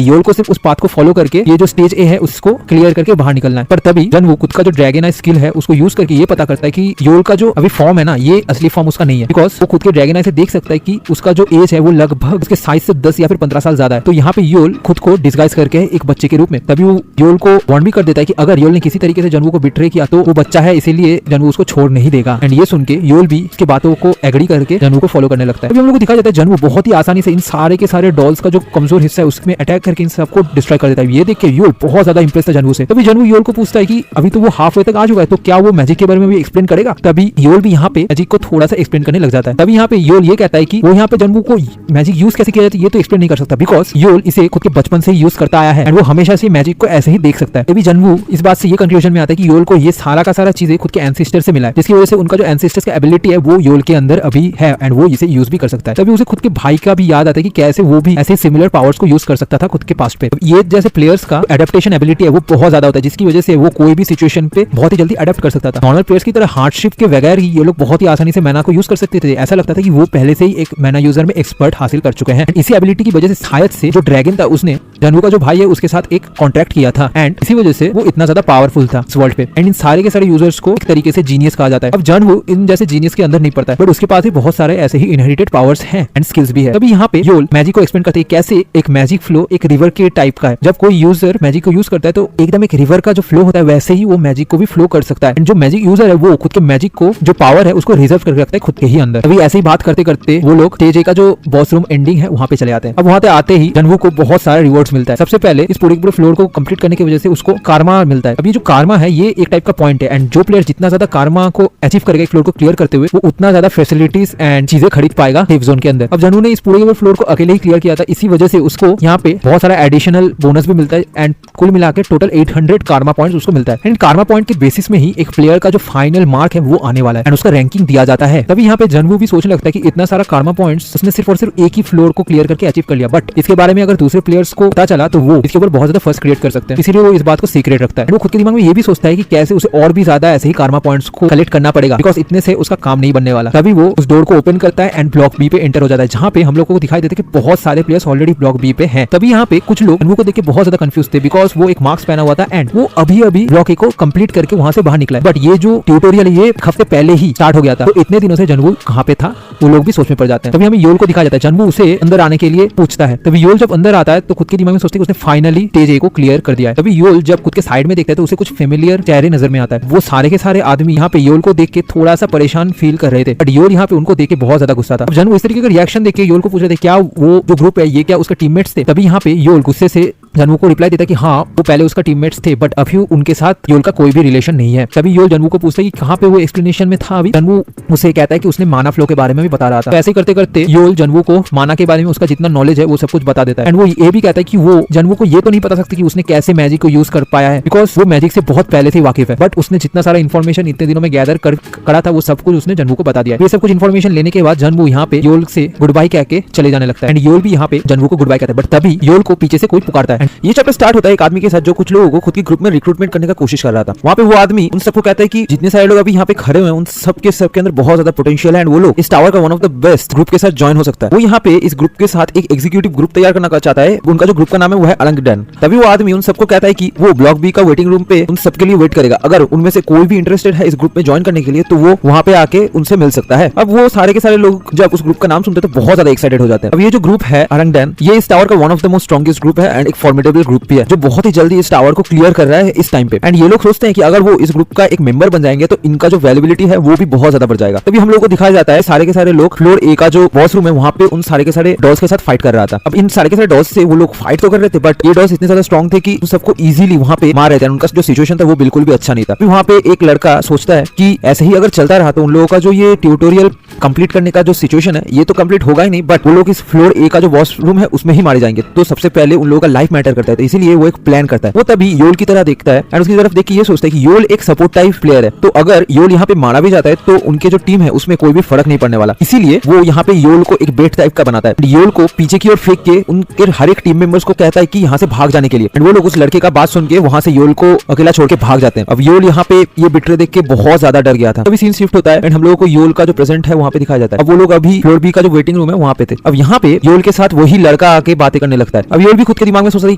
योल को सिर्फ उस पाथ को फॉलो करके ये जो स्टेज ए है उसको क्लियर करके बाहर निकलना है। पर तभी जनवू खुद का जो ड्रैगन स्किल है उसको यूज करके ये पता करता है कि योल का जो अभी फॉर्म है ना ये असली फॉर्म उसका नहीं है बिकॉज वो खुद के ड्रैगन आई से देख सकता है कि उसका जो एज है वो लगभग उसके साइज से 10 या फिर 15 साल ज्यादा है। तो यहाँ पे योल खुद को डिस्गाइज करके एक बच्चे के रूप में तभी वो योल को वार्न भी कर देता है कि अगर योल ने किसी तरीके से जनवू को बिट्रे किया तो वो बच्चा है इसीलिए जनवू उसको छोड़ नहीं देगा एंड ये सुन के योल भी इसके बातों को एग्री करके जनवू को फॉलो करने लगता है। अभी हम लोग को दिखाया जाता है जनवू बहुत ही आसानी से इन सारे के सारे डॉल्स का जो कमजोर हिस्सा है उसमें अटैक करके इन सबको डिस्ट्रॉय कर देता है। ये देख के योल बहुत ज्यादा इंप्रेस था जनवू से। तभी जनवू योल को पूछता है कि अभी तो वो हाफ वे तक आ चुका है तो क्या वो मैजिक के बारे में भी एक्सप्लेन करेगा। तभी योल भी यहाँ पे मैजिक को थोड़ा सा एक्सप्लेन करने लग जाता है। तभी यहाँ पे योल ये कहता है कि वो यहाँ पे जनवू को मैजिक यूज कैसे किया जाता है ये तो एक्सप्लेन नहीं कर सकता बिकॉज योल इसे खुद के बचपन से ही यूज करता आया है एंड वो हमेशा से मैजिक को ऐसे ही देख सकता है। तभी जनवू इस बात से ये कंक्लूजन में आता है कि योल को ये सारा का सारा चीजें खुद के एंसेस्टर से मिला है जिसकी वजह से उनका जो एंसेस्टर्स का एबिलिटी है वो योल के अंदर अभी है एंड वो इसे यूज भी कर सकता है। तभी उसे खुद के भाई का भी याद आता है कि कैसे वो भी ऐसे सिमिलर पावर्स को यूज कर सकता था खुद के पास्ट पे। ये जैसे प्लेयर्स का एडेप्टेशन एबिलिटी है वो बहुत ज्यादा होता है जिसकी वजह से वो कोई भी सिचुएशन पे बहुत ही जल्दी अडेप्ट कर सकता था। नॉर्मल प्लेयर्स की तरह हार्डशिप के बगैर ही ये लोग बहुत ही आसानी से मैना को यूज कर सकते थे। ऐसा लगता था कि वो पहले से ही एक मैना यूजर में एक्सपर्ट हासिल कर चुके हैं। इसी एबिलिटी की वजह से शायद से जो ड्रैगन था उसने जनवू का जो भाई है उसके साथ एक कॉन्ट्रैक्ट किया था एंड इसी वजह से वो इतना ज्यादा पावरफुल था इस वर्ल्ड पे एंड इन सारे के सारे यूजर्स को एक तरीके से जीनियस कहा जाता है। अब जनवू इन जैसे जीनियस के अंदर नहीं पड़ता है बट उसके पास भी बहुत सारे ऐसे ही इनहेरिटेड पावर्स हैं एंड स्किल्स भी है। तभी यहाँ पे योल मैजिक को एक्सप्लेन करते हैं कैसे एक मैजिक फ्लो एक रिवर के टाइप का है। जब कोई यूजर मैजिक को यूज करता है तो एकदम एक रिवर का जो फ्लो होता है वैसे ही वो मैजिक को भी फ्लो कर सकता है एंड जो मैजिक यूजर है वो खुद के मैजिक को जो पावर है उसको रिजर्व करके रखता है खुद के ही अंदर। अभी ऐसे ही बात करते करते वो लोग स्टेज ए का जो बॉस रूम एंडिंग है वहाँ पे चले आते हैं। अब वहाँ पे आते ही जनवू को बहुत सारे रिवॉर्ड्स मिलता है। सबसे पहले इस पूरे फ्लोर को कंप्लीट करने की वजह से उसको कारमा मिलता है। अब ये जो कारमा है ये एक टाइप का पॉइंट है एंड जो प्लेयर जितना ज्यादा कारमा को अचीव करेगा एक फ्लोर को क्लियर करते हुए वो उतना ज्यादा फैसिलिटीज एंड चीजें खरीद पाएगा सेफ जोन के अंदर। अब जनवू ने इस पूरे फ्लोर को अकेले ही क्लियर किया था इसी वजह से उसको यहाँ पे बहुत सारा एडिशनल बोनस भी मिलता है एंड कुल मिला के टोटल 800 कारमा पॉइंट्स उसको मिलता है एंड कारमा पॉइंट के बेसिस में ही एक प्लेयर का जो फाइनल मार्क है वो आने वाला है एंड उसका रैंकिंग दिया जाता है। तभी यहाँ पे जनवू भी सोचने लगता है कि इतना सारा कारमा पॉइंट्स उसने सिर्फ और सिर्फ एक ही फ्लोर को क्लियर करके अचीव कर लिया बट इसके बारे में अगर दूसरे प्लेयर्स को पता पता चला तो वो इसके ऊपर बहुत ज्यादा फर्स्ट क्रिएट कर सकते हैं, इसीलिए वो इस बात को सीक्रेट रखता है। वो खुद के दिमाग में ये भी सोचता है कि कैसे उसे और भी ज्यादा ऐसे ही कारमा पॉइंट्स को कलेक्ट करना पड़ेगा, बिकॉज इतने से उसका काम नहीं बनने वाला। तभी वो उस डोर को ओपन करता है एंड ब्लॉक बी पे एंटर हो जाता है, जहाँ पे हम लोग को दिखाई देता है कि बहुत सारे प्लेयर्स ऑलरेडी ब्लॉक बी पे हैं। तभी यहाँ पे कुछ लोग जनवू को देख के बहुत ज्यादा कंफ्यूज थे, बिकॉज वो एक मार्क्स पहना हुआ था एंड वो अभी अभी ब्लॉक ए को कंप्लीट करके वहां से बाहर निकला है। बट ये जो ट्यूटोरियल ये एक हफ्ते पहले ही स्टार्ट हो गया था, तो इतने दिनों से जनवू कहाँ पे था वो लोग भी सोच में पड़ जाते हैं। तभी हमें योल को दिखाया जाता है, जनवू उसे अंदर आने के लिए पूछता है। तभी योल जब अंदर आता है तो खुद के दिमाग में सोचते हैं कि उसने फाइनली स्टेज ए को क्लियर कर दिया है। तभी योल जब खुद के साइड में देखता है तो उसे कुछ फेमिलियर चेहरे नजर में आता है। वो सारे के सारे आदमी यहाँ पे योल को देख के थोड़ा सा परेशान फील कर रहे थे, बट योल यहाँ पे उनको देख के बहुत ज्यादा गुस्सा था। अब जनवू इस तरीके का रिएक्शन देख के योल को पूछ रहे थे क्या वो जो ग्रुप है ये क्या उसके टीममेट्स थे। तभी यहाँ पे योल गुस्से से जनवू को रिप्लाई देता है कि हाँ वो पहले उसका टीममेट्स थे, बट अभी उनके साथ योल का कोई भी रिलेशन नहीं है। तभी योल जनवू को पूछता है कि कहाँ पे वो एक्सप्लेनेशन में था। अभी जनवू उसे कहता है कि उसने माना फ्लो के बारे में भी बता रहा था। तो ऐसे करते करते योल जनवू को माना के बारे में उसका जितना नॉलेज है वो सब कुछ बता देता है एंड वो ये भी कहता है कि वो जनवू को ये तो नहीं पता सकती कि उसने कैसे मैजिक को यूज कर पाया है, बिकॉज वो मैजिक से बहुत पहले से वाकिफ है, बट उसने जितना सारा इन्फॉर्मेशन इतने दिनों में गैदर करा था वो सब कुछ उसने जनवू को बता दिया। ये सब कुछ इन्फॉर्मेशन लेने के बाद जनवू यहाँ पे योल से गुड बाय कह के चले जाने लगता है एंड योल भी यहाँ पे जनवू को गुड बाय कहता है। बट तभी योल को पीछे से कोई पुकारता है। ये चैप्टर स्टार्ट होता है एक आदमी के साथ जो कुछ लोगों को खुद की ग्रुप में रिक्रूटमेंट करने का कोशिश कर रहा था। वहाँ पे वो आदमी उन सबको कहता है कि जितने सारे लोग अभी यहाँ पे खड़े हुए हैं उन सबके अंदर बहुत ज्यादा पोटेंशियल है एंड वो लोग इस टावर का one of the best group के साथ ज्वाइन हो सकता है। वो यहाँ पे इस ग्रुप के साथ एक एग्जीक्यूटिव ग्रुप तैयार करना चाहता है। उनका जो ग्रुप का नाम है वो है अलंगडन। तभी वो आदमी उन सबको कहता है कि वो ब्लॉक बी का वेटिंग रूम पे उन सबके लिए वेट करेगा। अगर उनमें से कोई भी इंटरेस्टेड है इस ग्रुप में ज्वाइन करने के लिए तो वो वहाँ पे आके उनसे मिल सकता है। अब वो सारे के सारे लोग जब उस ग्रुप का नाम सुनते हैं तो बहुत ज्यादा एक्साइटेड हो जाते हैं। अब ये जो ग्रुप है अलंगडन ये इस टावर का one of the most strongest group है एंड एक फॉर्मिडेबल ग्रुप भी है जो बहुत ही जल्दी इस टावर को क्लियर कर रहा है इस टाइम पे। एंड ये लोग सोचते हैं कि अगर वो इस ग्रुप का एक मेंबर बन जाएंगे तो इनका जो वैल्यूबिलिटी है वो भी बहुत ज्यादा बढ़ जाएगा। तभी हम लोग को दिखाया जाता है सारे के सारे लोग फ्लोर ए का जो बॉस रूम है वहाँ पे उन सारे के सारे डॉल्स के साथ फाइट कर रहा था। अब इन सारे के सारे डॉल्स से वो लोग फाइट तो कर रहे थे बट ये डॉल्स इतने ज्यादा स्ट्रॉन्ग थे कि सबको इजीली वहाँ पे मार रहे थे। उनका जो सिचुएशन था वो बिल्कुल भी अच्छा नहीं था। वहाँ पे एक लड़का सोचता है कि ऐसे ही अगर चलता रहा तो उन लोगों का जो ये ट्यूटोरियल कंप्लीट करने का जो सिचुएशन है ये तो कंप्लीट होगा ही नहीं, बट वो लोग इस फ्लोर ए का जो बॉस रूम है उसमें ही मारे जाएंगे। तो सबसे पहले उन लोगों का लाइफ मैटर करता है, तो इसीलिए वो एक प्लान करता है। वो तभी योल की तरह देखता है एंड उसकी तरफ देख के ये सोचता है कि योल एक सपोर्ट टाइप प्लेयर है, तो अगर योल यहाँ पे मारा भी जाता है तो उनके जो टीम है उसमें कोई भी फर्क नहीं पड़ने वाला। इसीलिए वो यहाँ पे योल को एक बेट टाइप का बनाता है। योल को पीछे की ओर फेंक के उनके हर एक टीम मेंबर्स को कहता है कि यहाँ से भाग जाने के लिए एंड वो लोग उस लड़के का बात सुन के वहां से योल को अकेला छोड़ के भाग जाते हैं। अब योल यहाँ पे ये बिट्रे देख के बहुत ज्यादा डर गया था। तभी सीन शिफ्ट होता है एंड हम लोगों को योल का जो प्रेजेंट है वहाँ पे दिखाया जाता है। अब वो लोग अभी फ्लोर बी का जो वेटिंग रूम है वहाँ पे थे। अब यहाँ पे योल के साथ वही लड़का आके बातें करने लगता है। अब योल भी खुद के दिमाग में सोच रही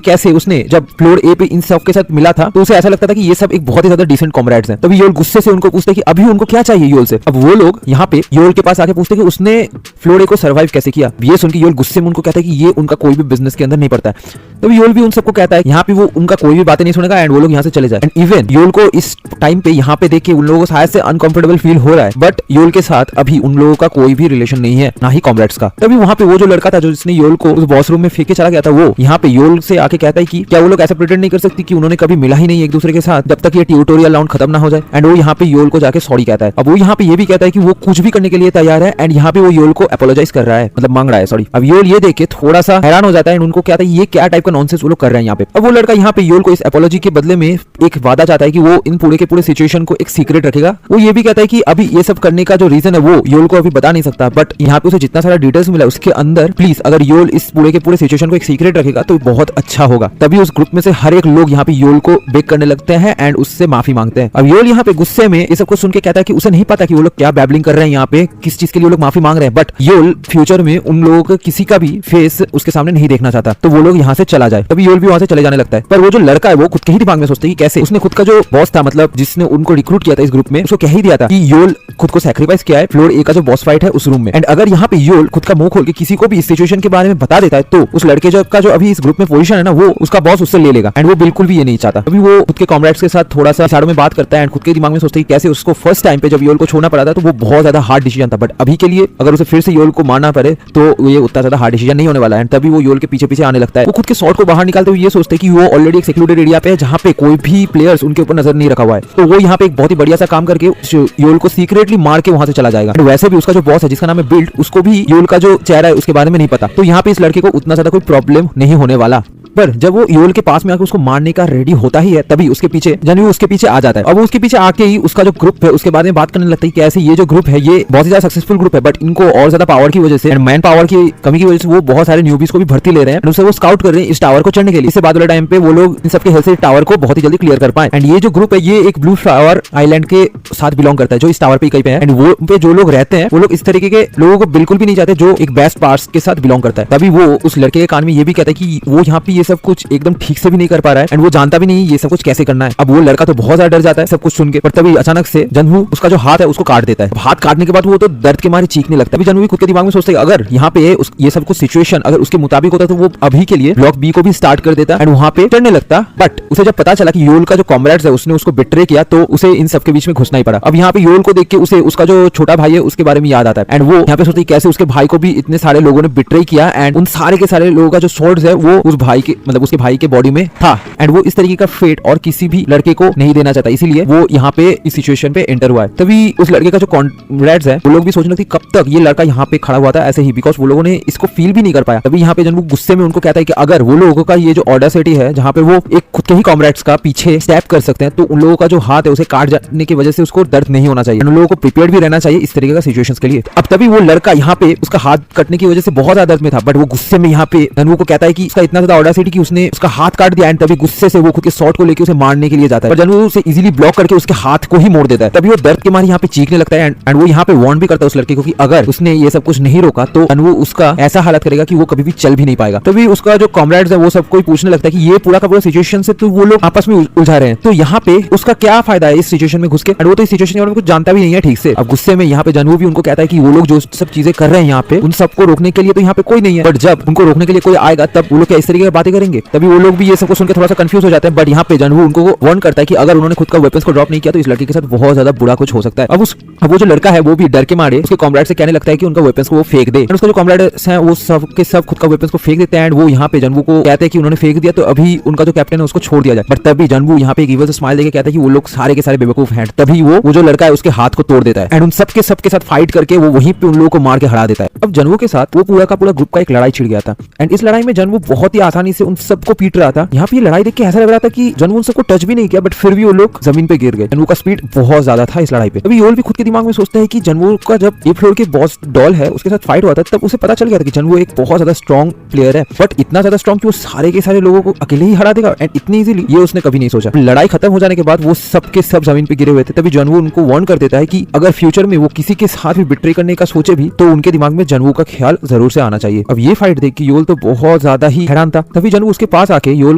कैसे उसने जब फ्लोर ए पे इन सब के साथ मिला था तो उसे ऐसा लगता था कि ये सब एक बहुत ही ज्यादा डिसेंट कॉमरेड्स हैं। तभी योल गुस्से से उनको पूछते कि अभी उनको क्या चाहिए योल से। अब वो लोग यहाँ पे योल के पास आके पूछते कि उसने फ्लोर ए को सर्वाइव कैसे किया। ये सुन के योल गुस्से में उनको कहता है कि ये उनका कोई भी बिजनेस के अंदर नहीं पड़ता है। तभी योल भी उन सबको कहता है यहाँ पे वो उनका कोई भी बातें नहीं सुनेगा एंड वो लोग यहाँ से चले जाए। एंड इवन योल को इस टाइम पे यहाँ पे देख के उन लोगों को शायद से अनकंफर्टेबल फील हो रहा है, बट योल के साथ अभी उन लोगों का कोई भी रिलेशन नहीं है, ना ही कॉमरेड्स का। तभी वहाँ पे वो जो लड़का था जो जिसने योल को उस बॉस रूम में फेंक के चला गया था वो यहाँ पे योल से आके कहता है कि क्या वो लोग ऐसा प्रिटेंड नहीं कर सकती कि उन्होंने कभी मिला ही नहीं एक दूसरे के साथ जब तक ये ट्यूटोरियल राउंड खत्म ना हो जाए। एंड वो यहाँ पे योल को जाके सॉरी कहता है। अब वो यहाँ पे ये भी कहता है कि वो कुछ भी करने के लिए तैयार है एंड यहाँ पे वो योल को अपोलोजाइज कर रहा है, मतलब मांग रहा है सॉरी। अब योल ये देख के थोड़ा सा हैरान हो जाता है एंड उनको कहता है ये क्या टाइप का नॉनसेंस वो लोग कर रहे हैं यहाँ पे। अब वो लड़का यहाँ पे योल को इस अपोलॉजी के बदले में एक वादा चाहता है कि वो इन पूरे के पूरे सिचुएशन को एक सीक्रेट रखेगा। वो ये भी कहता है कि अभी ये सब करने का जो रीजन है वो योल को अभी बता नहीं सकता, बट यहाँ पे उसे जितना सारा डिटेल्स मिला उसके अंदर प्लीज अगर योल इस पूरे के पूरे सिचुएशन को एक सीक्रेट रखेगा तो बहुत अच्छा होगा। तभी उस ग्रुप में से हर एक लोग यहाँ पे योल को बेक करने लगते हैं एंड उससे माफी मांगते हैं। अब योल यहाँ पे गुस्से में ये सब कुछ सुन के कहता है कि उसे नहीं पता कि वो लोग क्या बैबलिंग कर रहे हैं यहाँ पे, किस चीज के लिए वो लोग माफी मांग रहे हैं, बट योल फ्यूचर में उन लोगों को किसी का भी फेस उसके सामने नहीं देखना चाहता, तो वो लोग यहाँ से चला जाए। तभी योल भी वहां से चले जाने लगता है। पर वो जो लड़का है वो खुद के ही दिमाग में सोचता है कि कैसे उसने खुद का जो बॉस था, मतलब जिसने उनको रिक्रूट किया था इस ग्रुप में, उसको कह ही दिया था कि योल खुद को सैक्रिफाइस किया है फ्लोर ए का जो बॉस फाइट है उस रूम में। एंड अगर यहाँ पे योल खुद का मुंह खोल के किसी को भी इस सिचुएशन के बारे में बता देता है तो उस लड़के का जो अभी इस ग्रुप में पोजीशन है ना वो उसका बॉस उससे ले लेगा एंड वो बिल्कुल भी ये नहीं चाहता। अभी वो खुद के कॉमरेड्स के साथ थोड़ा सा साइड में बात करता है एंड खुद के दिमाग में सोचता है कि कैसे उसको फर्स्ट टाइम पे जब योल को छोड़ना पड़ा था तो वो बहुत ज्यादा हार्ड डिसीजन था, बट अभी के लिए अगर उसे फिर से योल को मारना पड़े तो ये उतना ज्यादा हार्ड डिसीजन नहीं होने वाला है। तभी वो योल के पीछे पीछे आने लगता है। वो खुद के शॉट को बाहर निकालते हुए ये सोचते हैं कि वो ऑलरेडी एक सेक्लूडेड एरिया पे है जहाँ पे कोई भी प्लेयर्स उनके ऊपर नजर नहीं रखा हुआ है, तो वो यहाँ पे एक बहुत ही बढ़िया सा काम करके योल को सीक्रेटली मार के वहां से चला जाएगा। वैसे भी उसका जो बॉस है जिसका नाम है बिल्ड, उसको भी योल का जो चेहरा है उसके बारे में नहीं पता, तो यहाँ पे इस लड़के को उतना ज्यादा कोई प्रॉब्लम नहीं होने वाला। पर जब वो योल के पास में आकर उसको मारने का रेडी होता ही है तभी उसके पीछे जनवू उसके पीछे आ जाता है। अब वो उसके पीछे आके ही उसका जो ग्रुप है उसके बारे में बात करने लगता है कि ऐसे ये जो ग्रुप है ये बहुत ही ज्यादा सक्सेसफुल ग्रुप है, बट इनको और ज्यादा पावर की वजह से एंड मैन पावर की कमी की वजह से वो बहुत सारे न्यूबीज को भी भर्ती ले रहे हैं, उससे वो स्काउट कर रहे हैं इस टावर को चढ़ने के लिए। इससे बाद वाले टाइम पे वो लोग इन सबके हेल्प से टावर को बहुत ही जल्दी क्लियर कर पाए। एंड ये जो ग्रुप है ये एक ब्लू फ्लावर आइलैंड के साथ बिलोंग करता है जो इस टावर पे कहीं पे है। एंड वो पे जो लोग रहते हैं वो लोग इस तरीके के लोगों को बिल्कुल भी नहीं चाहते जो एक बेस्ट पार्ट्स के साथ बिलोंग करता है। तभी वो उस लड़के के कान में ये भी कहता है कि वो यहाँ पे ये सब कुछ एकदम ठीक से भी नहीं कर पा रहा है एंड वो जानता भी नहीं ये सब कुछ कैसे करना है। अब वो लड़का तो बहुत ज्यादा डर जाता है सब कुछ सुन के, पर तभी अचानक से जनवू उसका जो हाथ है उसको काट देता है। हाथ काटने के बाद वो तो दर्द के मारे चीखने लगता है। जनवू भी खुद के दिमाग में सोचता है अगर यहाँ पे ये सब कुछ सिचुएशन अगर उसके मुताबिक होता तो वो अभी के लिए ब्लॉक बी को भी स्टार्ट कर देता एंड वहाँ पे चढ़ने लगता। बट उसे जब पता चला कि योल का जो कॉमरेड्स है उसने उसको बिट्रे किया तो उसे इन सबके बीच में घुसना ही पड़ा। अब यहाँ पे योल को देख के उसे उसका जो छोटा भाई है उसके बारे में याद आता है एंड वो यहाँ पे सोचती है कैसे उसके भाई को भी इतने सारे लोगों ने बिट्रे किया एंड उन सारे के सारे लोगों का जो स्वॉर्ड्स है वो उस भाई के मतलब उसके भाई के बॉडी में था एंड वो इस तरीके का फेट और किसी भी लड़के को नहीं देना चाहता, इसीलिए वो यहाँ पे इस सिचुएशन पे एंटर हुआ है। तभी उस लड़के का जो कॉमरेड्स है वो लोग भी सोचने लगते कब तक ये लड़का यहाँ पे खड़ा हुआ था ऐसे ही, बिकॉज वो लोगों ने इसको फील भी नहीं कर पाया। तभी यहाँ पे जब वो गुस्से में उनको कहता है कि अगर वो लोगों का ये जो ऑडेसिटी है जहाँ पे वो एक खुद के ही कॉमरेड्स का पीछे स्टैप कर सकते हैं तो उन लोगों का जो हाथ है उसे काट जाने की वजह से उसको दर्द नहीं होना चाहिए, उन लोगों को प्रिपेयर्ड भी रहना चाहिए इस तरीके का सिचुएशंस के लिए। अब तभी वो लड़का यहाँ पे उसका हाथ कटने की वजह से बहुत ज्यादा दर्द में था, बट वो गुस्से में यहाँ पे जनवू को कहता है कि उसका इतना ज्यादा ऑडेसिटी कि उसने उसका हाथ काट दिया एंड तभी गुस्से से वो खुद के शॉट को लेकर उसे मारने के लिए जाता है, पर जनवू उसे इजीली ब्लॉक करके उसके हाथ को ही मोड़ देता है। तभी वो दर्द के मारे यहाँ पे चीखने लगता है एंड वो यहाँ पे वार्न भी करता है उस लड़के को कि अगर उसने ये सब कुछ नहीं रोका तो जनवू उसका ऐसा हालत करेगा कि वो कभी भी चल भी नहीं पाएगा। तभी उसका जो कॉमरेड्स है वो सब कोई पूछने लगता है कि ये पूरा का पूरा सिचुएशन से तो वो लोग आपस में उलझा रहे हैं तो यहाँ पे उसका क्या फायदा है इस सिचुएशन में घुस के, और वो तो इस सिचुएशन के बारे में कुछ जानता भी नहीं है ठीक से। अब गुस्से में यहाँ पे जनवू भी उनको कहता है कि वो लोग जो सब चीजें कर रहे हैं यहाँ पे उन सबको रोकने के लिए तो यहाँ पे कोई नहीं है, बट जब उनको रोकने के लिए कोई आएगा तब वो लोग क्या इस तरीके की बातें करेंगे। तभी वो लोग भी ये सबको सुनकर थोड़ा सा कंफ्यूज हो जाते हैं, बट यहाँ पे जनवू उनको वार्न करता है कि अगर उन्होंने खुद का वेपन्स को ड्रॉप नहीं किया तो इस लड़के के साथ बहुत ज्यादा बुरा कुछ हो सकता है। अब वो जो लड़का है वो भी डर के मारे उसके कॉमरेड से कहने लगता है कि उनका वेपन्स को वो फेंक दे, उसका जो कॉमरेड्स हैं वो सब के सब खुद का वेपन्स को फेंक देते हैं एंड वो यहाँ पे जनवू को कहते हैं कि उन्होंने फेंक दिया तो अभी उनका जो कैप्टन है उसको छोड़ दिया जाए। बट तभी जनवू यहाँ पे एक इवल से स्माइल देके कहता है कि वो लोग सारे के सारे बेवकूफ हैं। तभी वो जो लड़का है उसके हाथ को तोड़ देता है एंड उन सबके साथ फाइट करके वो वहीं पे उन लोगों को मार के हरा देता है। अब जनवू के साथ वो पूरा का पूरा ग्रुप का एक लड़ाई छिड़ गया था एंड इस लड़ाई में जनवू बहुत ही आसानी से उन सबको पीट रहा था। यहाँ पे लड़ाई देख के ऐसा लग रहा था कि जनवू उन सबको टच भी नहीं किया, बट फिर भी वो लोग जमीन पे गिर गए। जनवू का स्पीड बहुत ज्यादा था इस लड़ाई पे। अभी योल भी खुद के दिमाग में सोचता है कि जनवू का जब ए फ्लोर के बॉस डॉल है उसके साथ फाइट हुआ था तब उसे पता चल गया था कि जनवू एक बहुत ज्यादा स्ट्रॉन्ग प्लेयर है, बट इतना ज्यादा स्ट्रॉन्ग कि वो सारे के सारे लोगों को अकेले ही हरा देगा एंड इतनी इजीली ये उसने कभी नहीं सोचा। लड़ाई खत्म हो जाने के बाद वो सब के सब जमीन पे गिरे हुए थे। तभी जनवू उनको वार्न कर देता है कि अगर फ्यूचर में वो किसी के साथ भी बिट्रे करने का सोचे भी तो उनके दिमाग में जनवू का ख्याल जरूर से आना चाहिए। अब ये फाइट देख के योल तो बहुत ज्यादा ही हैरान था। तभी जनवू उसके पास आके योल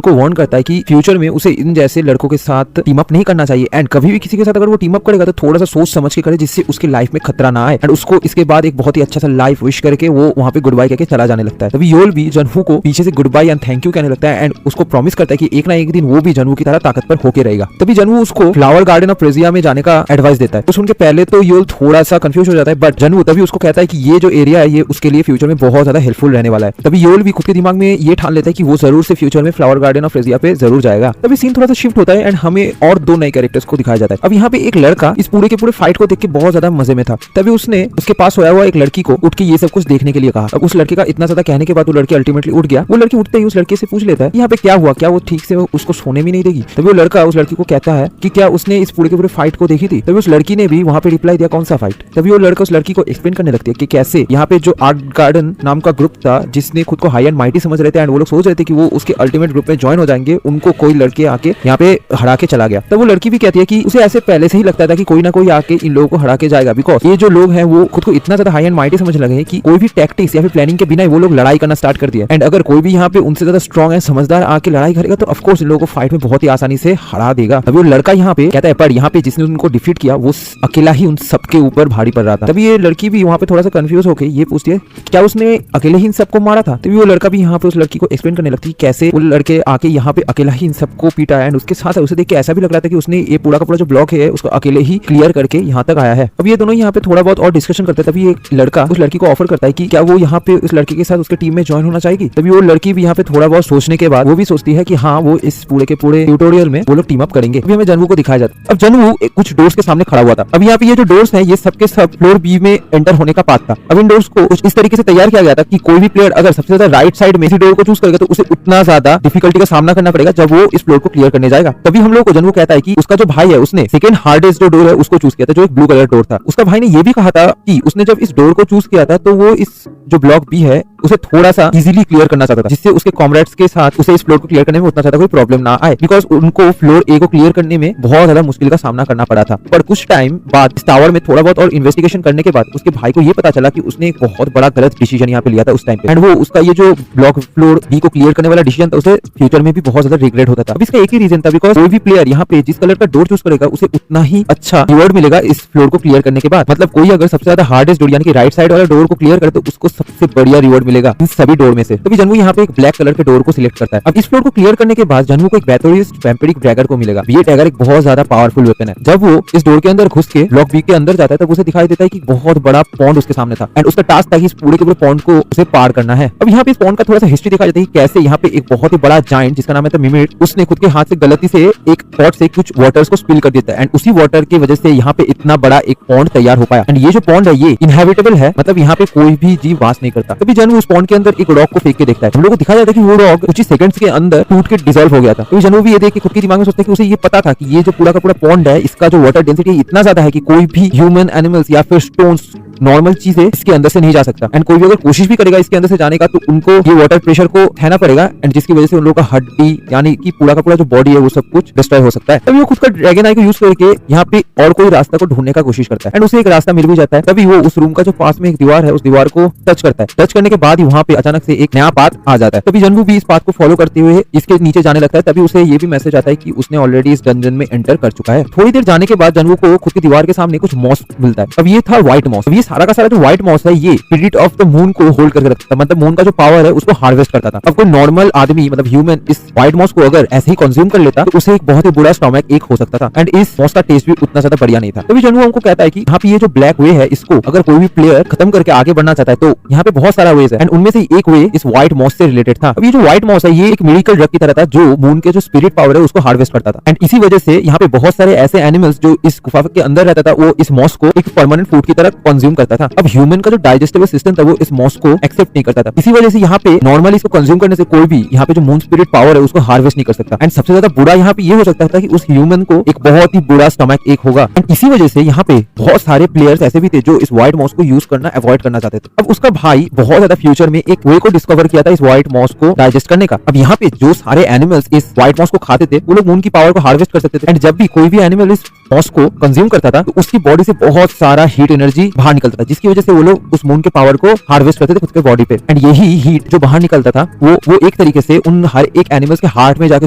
को वार्न करता है कि फ्यूचर में उसे इन जैसे लड़कों के साथ टीम अप नहीं करना चाहिए एंड कभी भी किसी के साथ अगर वो टीम अप करेगा तो थोड़ा सा सोच समझ के करे जिससे उसकी लाइफ में खतरा ना आए एंड उसको इसके बाद एक बहुत ही अच्छा सा लाइफ विश करके वो वहाँ पे गुड बाय करके चला जाने लगता है। तभी योल भी जनवू को पीछे से good bye and thank you कहने लगता है एंड उसको प्रॉमिस करता है कि एक ना एक दिन वो भी जनवू की तरह ताकतवर होके रहेगा। तभी जनवू उसको फ्लावर गार्डन ऑफ फ्रेजिया में जाने का एडवाइस देता है। तो सुन के पहले तो योल थोड़ा सा कंफ्यूज हो जाता है, बट जनवू तभी उसको कहता है कि ये जो एरिया है ये उसके लिए फ्यूचर में बहुत ज्यादा हेल्पफुल रहने वाला है। तभी योल भी खुद के दिमाग में ये ठान लेता है कि वो जरूर से फ्यूचर में फ्लावर गार्डन ऑफ फ्रेजिया पे जरूर जाएगा। तभी सीन थोड़ा सा शिफ्ट होता है एंड हमें और दो नए कैरेक्टर्स को दिखाया जाता है। अब यहाँ पे एक लड़का इस पूरे के पूरे फाइट को देख के बहुत ज्यादा मजे में था। तभी उसने उसके पास सोया हुआ एक लड़की को उठ के ये सब कुछ देखने के लिए कहा। अब उस लड़के का इतना ज्यादा कहने के बाद वो लड़की अल्टीमेटली उठ गया। वो लड़की उठते ही उस लड़के से पूछ लेता है यहाँ पे क्या हुआ, क्या वो ठीक से उसको सोने भी नहीं देगी। तभी वो लड़का उस लड़की को कहता है कि क्या उसने इस पूरे के पूरे फाइट को देखी थी। तभी उस लड़की ने भी वहाँ पे रिप्लाई दिया कौन सा फाइट। तभी वो लड़का उस लड़की को एक्सप्लेन करने लगती है कि कैसे यहाँ पे जो आर्ट गार्डन नाम का ग्रुप था जिसने खुद को हाई एंड माइटी समझ रहे थे एंड वो लोग सोच रहे थे कि वो उसके अल्टीमेट ग्रुप में ज्वाइन हो जाएंगे, उनको कोई लड़के आके यहाँ पे हरा के चला गया। तब वो लड़की भी कहती है कि उसे ऐसे पहले से ही लगता था कि कोई ना कोई आके इन लोगों को हरा के जाएगा, बिकॉज ये जो लोग हैं वो खुद को इतना ज्यादा हाई एंड माइटी समझ लगे हैं कि कोई भी टैक्टिक्स या फिर प्लानिंग के बिना वो लोग लड़ाई करना स्टार्ट कर दिया। एंड अगर कोई भी यहाँ पे उनसे ज्यादा स्ट्रॉन्ग है, समझदार आके लड़ाई करेगा तो ऑफकोर्स इन लोगों को फाइट में बहुत ही आसानी से हरा देगा। तभी वो लड़का यहाँ पे कहता है पर यहाँ पे जिसने उनको डिफीट किया वो अकेला ही उन सबके ऊपर भारी पड़ रहा था। तभी ये लड़की भी वहाँ पे थोड़ा सा कंफ्यूज होकर ये पूछती है क्या उसने अकेले ही इन सबको मारा था। तभी वो लड़का भी यहाँ पे उस लड़की को एक्सप्लेन करने लगती है कैसे वो लड़के आके यहाँ पे अकेला ही इन सबको पीटा एंड उसके साथ उसे देख के ऐसा भी लग रहा था कि उसने ये पूरा का पूरा जो ब्लॉक है उसको अकेले ही क्लियर करके यहाँ तक आया है। अब ये दोनों यहाँ पे थोड़ा बहुत और डिस्कशन करते हैं। तभी एक लड़का उस लड़की को ऑफर करता है कि क्या वो यहाँ पे उस लड़के के साथ उसके टीम में ज्वाइन होना चाहेगी। तभी वो लड़की भी यहाँ पे थोड़ा बहुत सोचने के बाद वो भी सोचती है कि हाँ वो इस पूरे के पूरे ट्यूटोरियल में वो लोग टीम अप करेंगे। अभी हमें जनवू को दिखाया जाता है। अब जनवू कुछ डोर्स के सामने खड़ा हुआ था। अब यहाँ पे ये जो डोर्स है ये सबके सब फ्लोर बी में एंटर होने का पाथ था। अब इन डोर्स को इस तरीके से तैयार किया गया था कि कोई भी प्लेयर अगर सबसे ज्यादा राइट साइड में इसी डोर को चूज करेगा तो उसे उतना ज्यादा डिफिकल्टी का सामना करना पड़ेगा जब वो इस फ्लोर को क्लियर करने जाएगा। तभी हम लोग को जनवो कहता है कि उसका जो भाई है उसने सेकंड हार्डेस्ट जो डोर है उसको चूज किया था, जो एक ब्लू कलर डोर था। उसका भाई ने ये भी कहा था कि उसने जब इस डोर को चूज किया था तो वो इस जो ब्लॉक बी है उसे थोड़ा सा इजीली क्लियर करना चाहता था, जिससे उसके कॉमरेड्स के साथ उसे इस फ्लोर को क्लियर करने में उतना ज्यादा कोई प्रॉब्लम ना आए, बिकॉज उनको फ्लोर ए को क्लियर करने में बहुत ज्यादा मुश्किल का सामना करना पड़ा था। पर कुछ टाइम बाद इस टावर में थोड़ा बहुत और इन्वेस्टिगेशन करने के बाद उसके भाई को ये पता चला कि उसने एक बहुत बड़ा गलत डिसीजन यहाँ पे लिया था उस टाइम पे, एंड वो उसका ये जो ब्लॉक फ्लोर बी को क्लियर करने वाला डिसीजन था उसे फ्यूचर में भी बहुत ज्यादा रिग्रेट होता था। अब इसका एक ही रीजन था, बिकॉज कोई भी प्लेयर यहाँ पे जिस कलर का डोर चूज करेगा उसे उतना ही अच्छा रिवॉर्ड मिलेगा इस फ्लोर को क्लियर करने के बाद। मतलब कोई अगर सबसे ज्यादा हार्डेस्ट डोर यानी कि राइट साइड वाला डोर को क्लियर करे तो उसको सबसे बढ़िया रिवॉर्ड मिलेगा इन सभी डोर में से। तभी जनवो यहाँ पे एक ब्लैक कलर के डोर को सिलेक्ट करता है। अब इस फ्लोर को क्लियर करने के बाद जनवो को एक बैथोरिस्ट वैम्पिरिक ड्रैगर को मिलेगा। ये ड्रैगर एक बहुत ज्यादा पावरफुल वेपन है। जब वो इस डोर के अंदर घुस के ब्लॉक बी के अंदर जाता है तब उसे दिखाई देता है कि बहुत बड़ा पॉन्ड उसके सामने था, एंड उसका टास्क था कि इस पूरे के पूरे पॉन्ड को उसे पार करना है। अब यहाँ पे इस पॉन्ड का थोड़ा सा हिस्ट्री दिखाई जाता है कि कैसे यहाँ पे एक बहुत ही बड़ा जायंट जिसका नाम है मिमिट, उसने खुद के हाथ से गलती से एक पॉट से कुछ वाटर्स को स्पिल कर देता है, एंड उसी वाटर की वजह से यहाँ पे इतना बड़ा एक पॉन्ड तैयार हो पाया। एंड ये जो पॉन्ड है ये इनहेबिटेबल है, मतलब यहाँ पे कोई भी जीव वास नहीं करता। तभी जनवो उस पॉन्ड के अंदर एक रॉक को फेंक के देखता है। हम लोग को दिखाया जाता है कि वो रॉक कुछ ही सेकंड्स के अंदर टूट के डिसॉल्व हो गया था। तो जनवो भी ये देख के खुद के दिमाग में सोचता है कि उसे ये पता था कि ये जो पूरा का पूरा पॉन्ड है इसका जो वाटर डेंसिटी इतना ज्यादा है कि कोई भी ह्यूमन एनिमल्स या फिर स्टोन्स नॉर्मल चीजें इसके अंदर से नहीं जा सकता, एंड कोई भी अगर कोशिश भी करेगा इसके अंदर से जाने का तो उनको ये वाटर प्रेशर को सहना पड़ेगा, एंड जिसकी वजह से उन लोगों का हड्डी यानी कि पूरा का पूरा जो बॉडी है वो सब कुछ डिस्ट्रॉय हो सकता है। तभी वो खुद का ड्रैगन आई को यूज करके यहाँ पे और कोई रास्ता को ढूंढने का कोशिश करता है, एंड उसे एक रास्ता मिल भी जाता है। तभी वो उस रूम का जो पास में एक दीवार है उस दीवार को टच करता है। टच करने के बाद ही वहाँ पे अचानक से एक नया पाथ आ जाता है। तभी जनवो भी इस पाथ को फॉलो करते हुए इसके नीचे जाने लगता है। तभी उसे ये भी मैसेज आता है कि उसने ऑलरेडी इस डंजन में एंटर कर चुका है। थोड़ी देर जाने के बाद जनवो को खुद की दीवार के सामने कुछ मॉस मिलता है। अब ये था व्हाइट मॉस। अब ये सारा का सारा जो व्हाइट मॉस है ये स्पिरिट ऑफ द मून को होल्ड करके रखता था, मतलब मून का जो पावर है उसको हार्वेस्ट करता था। अब कोई नॉर्मल आदमी मतलब ह्यूमन इस व्हाइट मॉस को अगर ऐसे ही कंज्यूम कर लेता तो उसे एक बहुत ही बुरा स्टोमक एक हो सकता था, एंड इस मॉस का टेस्ट भी उतना ज्यादा बढ़िया नहीं था। तभी जनवो हमको कहता है कि यहाँ पे ये जो ब्लैक वे है इसको अगर कोई भी प्लेयर खत्म करके आगे बढ़ना चाहता है तो यहाँ पे बहुत सारा वेज है, एंड उनमें से एक वे इस व्हाइट मॉस से रिलेटेड था। अब ये जो व्हाइट मॉस है ये एक मेडिकल ड्रग की तरह था जो मून के जो स्पिरिट पावर है उसको हार्वेस्ट करता था, एंड इसी वजह से यहाँ पे बहुत सारे ऐसे एनिमल्स जो इस गुफा के अंदर रहता था वो इस मॉस को एक परमानेंट फूड की तरह कंज्यूम करता था। अब ह्यूमन का जो डाइजेस्टिबल सिस्टम था वो इस मॉस को एक्सेप्ट नहीं करता था, इसी वजह से यहाँ पे नॉर्मली इसको कंज्यूम करने से कोई भी यहाँ पे जो मून स्पिरिट पावर है उसको हार्वेस्ट नहीं कर सकता, एंड सबसे ज्यादा बुरा यहाँ पे ये हो सकता था कि उस ह्यूमन को एक बहुत ही बुरा स्टमक एक होगा, एंड इसी वजह से यहाँ पे बहुत सारे प्लेयर्स ऐसे भी थे जो इस व्हाइट मॉस को यूज करना अवॉइड करना चाहते थे। अब उसका भाई बहुत ज्यादा फ्यूचर में एक वे को डिस्कवर किया था इस व्हाइट मॉस को डाइजेस्ट करने का। अब यहाँ पे जो सारे एनिमल्स इस व्हाइट मॉस को खाते थे वो लोग मून की पावर को हार्वेस्ट कर सकते थे, एंड जब भी कोई भी एनिमल इस मॉस को कंज्यूम करता था तो उसकी बॉडी से बहुत सारा हीट एनर्जी बाहर निकलता था, जिसकी वजह से वो लोग उस मून के पावर को हार्वेस्ट करते थे खुद के बॉडी पे, एंड यही हीट जो बाहर निकलता था वो एक तरीके से उन हर एक एनिमल्स के हार्ट में जाके